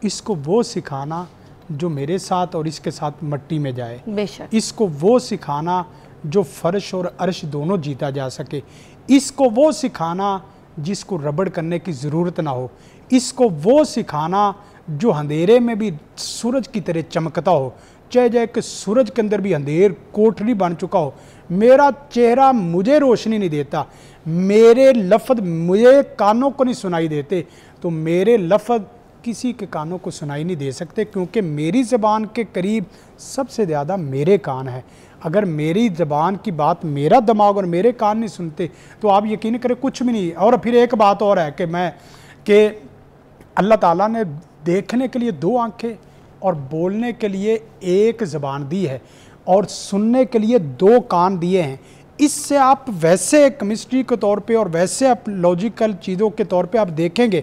इसको वो सिखाना जो मेरे साथ और इसके साथ मट्टी में जाए, बेशक इसको वो सिखाना जो फर्श और अर्श दोनों जीता जा सके, इसको वो सिखाना जिसको रबड़ करने की ज़रूरत ना हो, इसको वो सिखाना जो अंधेरे में भी सूरज की तरह चमकता हो, चाहे कि सूरज के अंदर भी अंधेर कोठरी बन चुका हो। मेरा चेहरा मुझे रोशनी नहीं देता, मेरे लफ्ज़ मुझे कानों को नहीं सुनाई देते, तो मेरे लफ्ज़ किसी के कानों को सुनाई नहीं दे सकते, क्योंकि मेरी ज़बान के करीब सबसे ज़्यादा मेरे कान हैं। अगर मेरी ज़बान की बात मेरा दिमाग और मेरे कान नहीं सुनते तो आप यकीन करें कुछ भी नहीं। और फिर एक बात और है कि अल्लाह ताला ने देखने के लिए 2 आंखें और बोलने के लिए 1 ज़बान दी है और सुनने के लिए 2 कान दिए हैं। इससे आप वैसे केमिस्ट्री के तौर पे और वैसे आप लॉजिकल चीज़ों के तौर पे आप देखेंगे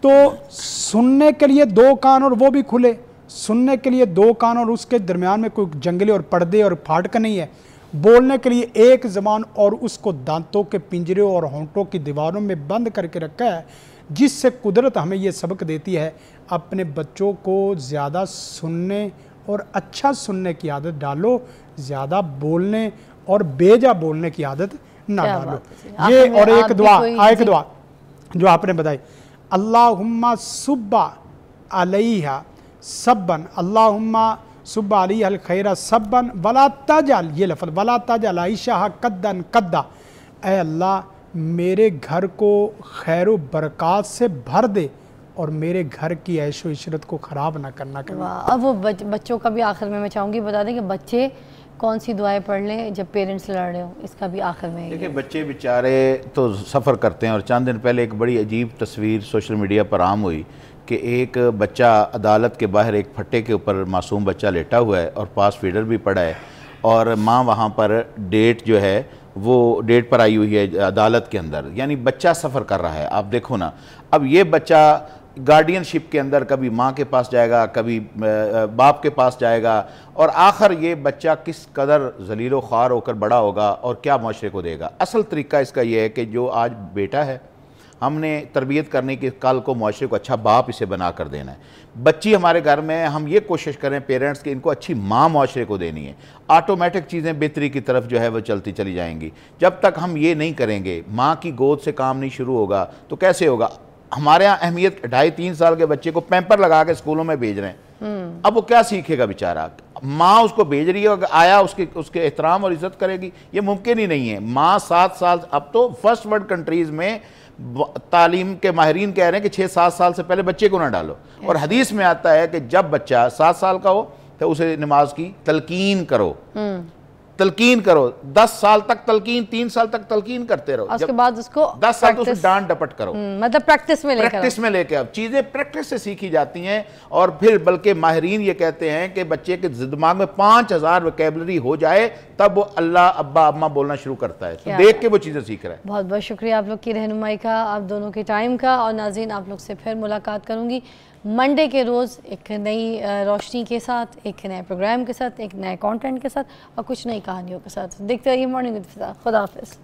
तो सुनने के लिए 2 कान और वो भी खुले, सुनने के लिए 2 कान और उसके दरमियान में कोई जंगले और पर्दे और फाटक नहीं है, बोलने के लिए 1 ज़बान और उसको दांतों के पिंजरे और होंठों की दीवारों में बंद करके रखा है, जिससे कुदरत हमें ये सबक देती है अपने बच्चों को ज़्यादा सुनने और अच्छा सुनने की आदत डालो, ज़्यादा बोलने और बेजा बोलने की आदत ना डालो। ये और एक दुआ जो आपने बताई, अल्लाहुम्मा सुब्बा अलैहा सब्बन, अल्लाहुम्मा सुब्बा अलैहा अल खैरा सब्बन वला तजल, ये लफ्ज़ वला तजल आइशा कद्दन कद्दा, ऐ अल्लाह मेरे घर को खैर व बरक़ात से भर दे और मेरे घर की ऐशो इशरत को ख़राब ना करना कभी। अब वो बच्चों का भी आखिर में मैं चाहूँगी बता दें कि बच्चे कौन सी दुआएं पढ़ लें जब पेरेंट्स लड़ रहे हो, इसका भी आखिर में। देखिए बच्चे बेचारे तो सफ़र करते हैं, और चंद दिन पहले एक बड़ी अजीब तस्वीर सोशल मीडिया पर आम हुई कि एक बच्चा अदालत के बाहर एक फट्टे के ऊपर मासूम बच्चा लेटा हुआ है और पास फीडर भी पड़ा है, और माँ वहाँ पर डेट जो है वो डेट पर आई हुई है अदालत के अंदर, यानी बच्चा सफ़र कर रहा है। आप देखो ना, अब ये बच्चा गार्डियनशिप के अंदर कभी माँ के पास जाएगा, कभी बाप के पास जाएगा, और आखिर ये बच्चा किस कदर ज़लीलो ख्वार होकर बड़ा होगा और क्या माशरे को देगा। असल तरीका इसका ये है कि जो आज बेटा है हमने तरबियत करने की, कल को माशरे को अच्छा बाप इसे बना कर देना है। बच्ची हमारे घर में, हम ये कोशिश करें पेरेंट्स कि इनको अच्छी माँ माशरे को देनी है, ऑटोमेटिक चीज़ें बेहतरी की तरफ जो है वो चलती चली जाएंगी। जब तक हम ये नहीं करेंगे, माँ की गोद से काम नहीं शुरू होगा तो कैसे होगा। हमारे यहाँ अहमियत 2.5-3 साल के बच्चे को पैम्पर लगा के स्कूलों में भेज रहे हैं, अब वो क्या सीखेगा बेचारा। माँ उसको भेज रही है, अगर आया उसके एहतराम और इज्जत करेगी, ये मुमकिन ही नहीं है। माँ 7 साल, अब तो फर्स्ट वर्ल्ड कंट्रीज़ में तालीम के माहिरीन कह रहे हैं कि 6-7 साल से पहले बच्चे को ना डालो, और हदीस में आता है कि जब बच्चा 7 साल का हो तो उसे नमाज की तलकीन करो, तलकीन करो। 10 साल तक तलकीन, 3 साल तक तलकीन करते रहो, उसके बाद उसको 10 साल तो उसे डांट डपट करो, मतलब प्रैक्टिस में लेकर अब चीज़ें प्रैक्टिस से सीखी जाती हैं। और फिर बल्कि माहिरीन ये कहते हैं कि बच्चे के दिमाग में 5000 वोकैबुलरी हो जाए तब वो अल्लाह अब्बा अम्मा बोलना शुरू करता है, तो देख के वो चीज़ें सीख रहा है। बहुत बहुत शुक्रिया आप लोग की रहनुमाई का, आप दोनों के टाइम का। और नाज़रीन, आप लोग से फिर मुलाकात करूँगी मंडे के रोज़ एक नई रोशनी के साथ, एक नए प्रोग्राम के साथ, एक नए कंटेंट के साथ और कुछ नई कहानियों के साथ। देखते रहिए मॉर्निंग विद फिज़ा। खुदा हाफ़िज़।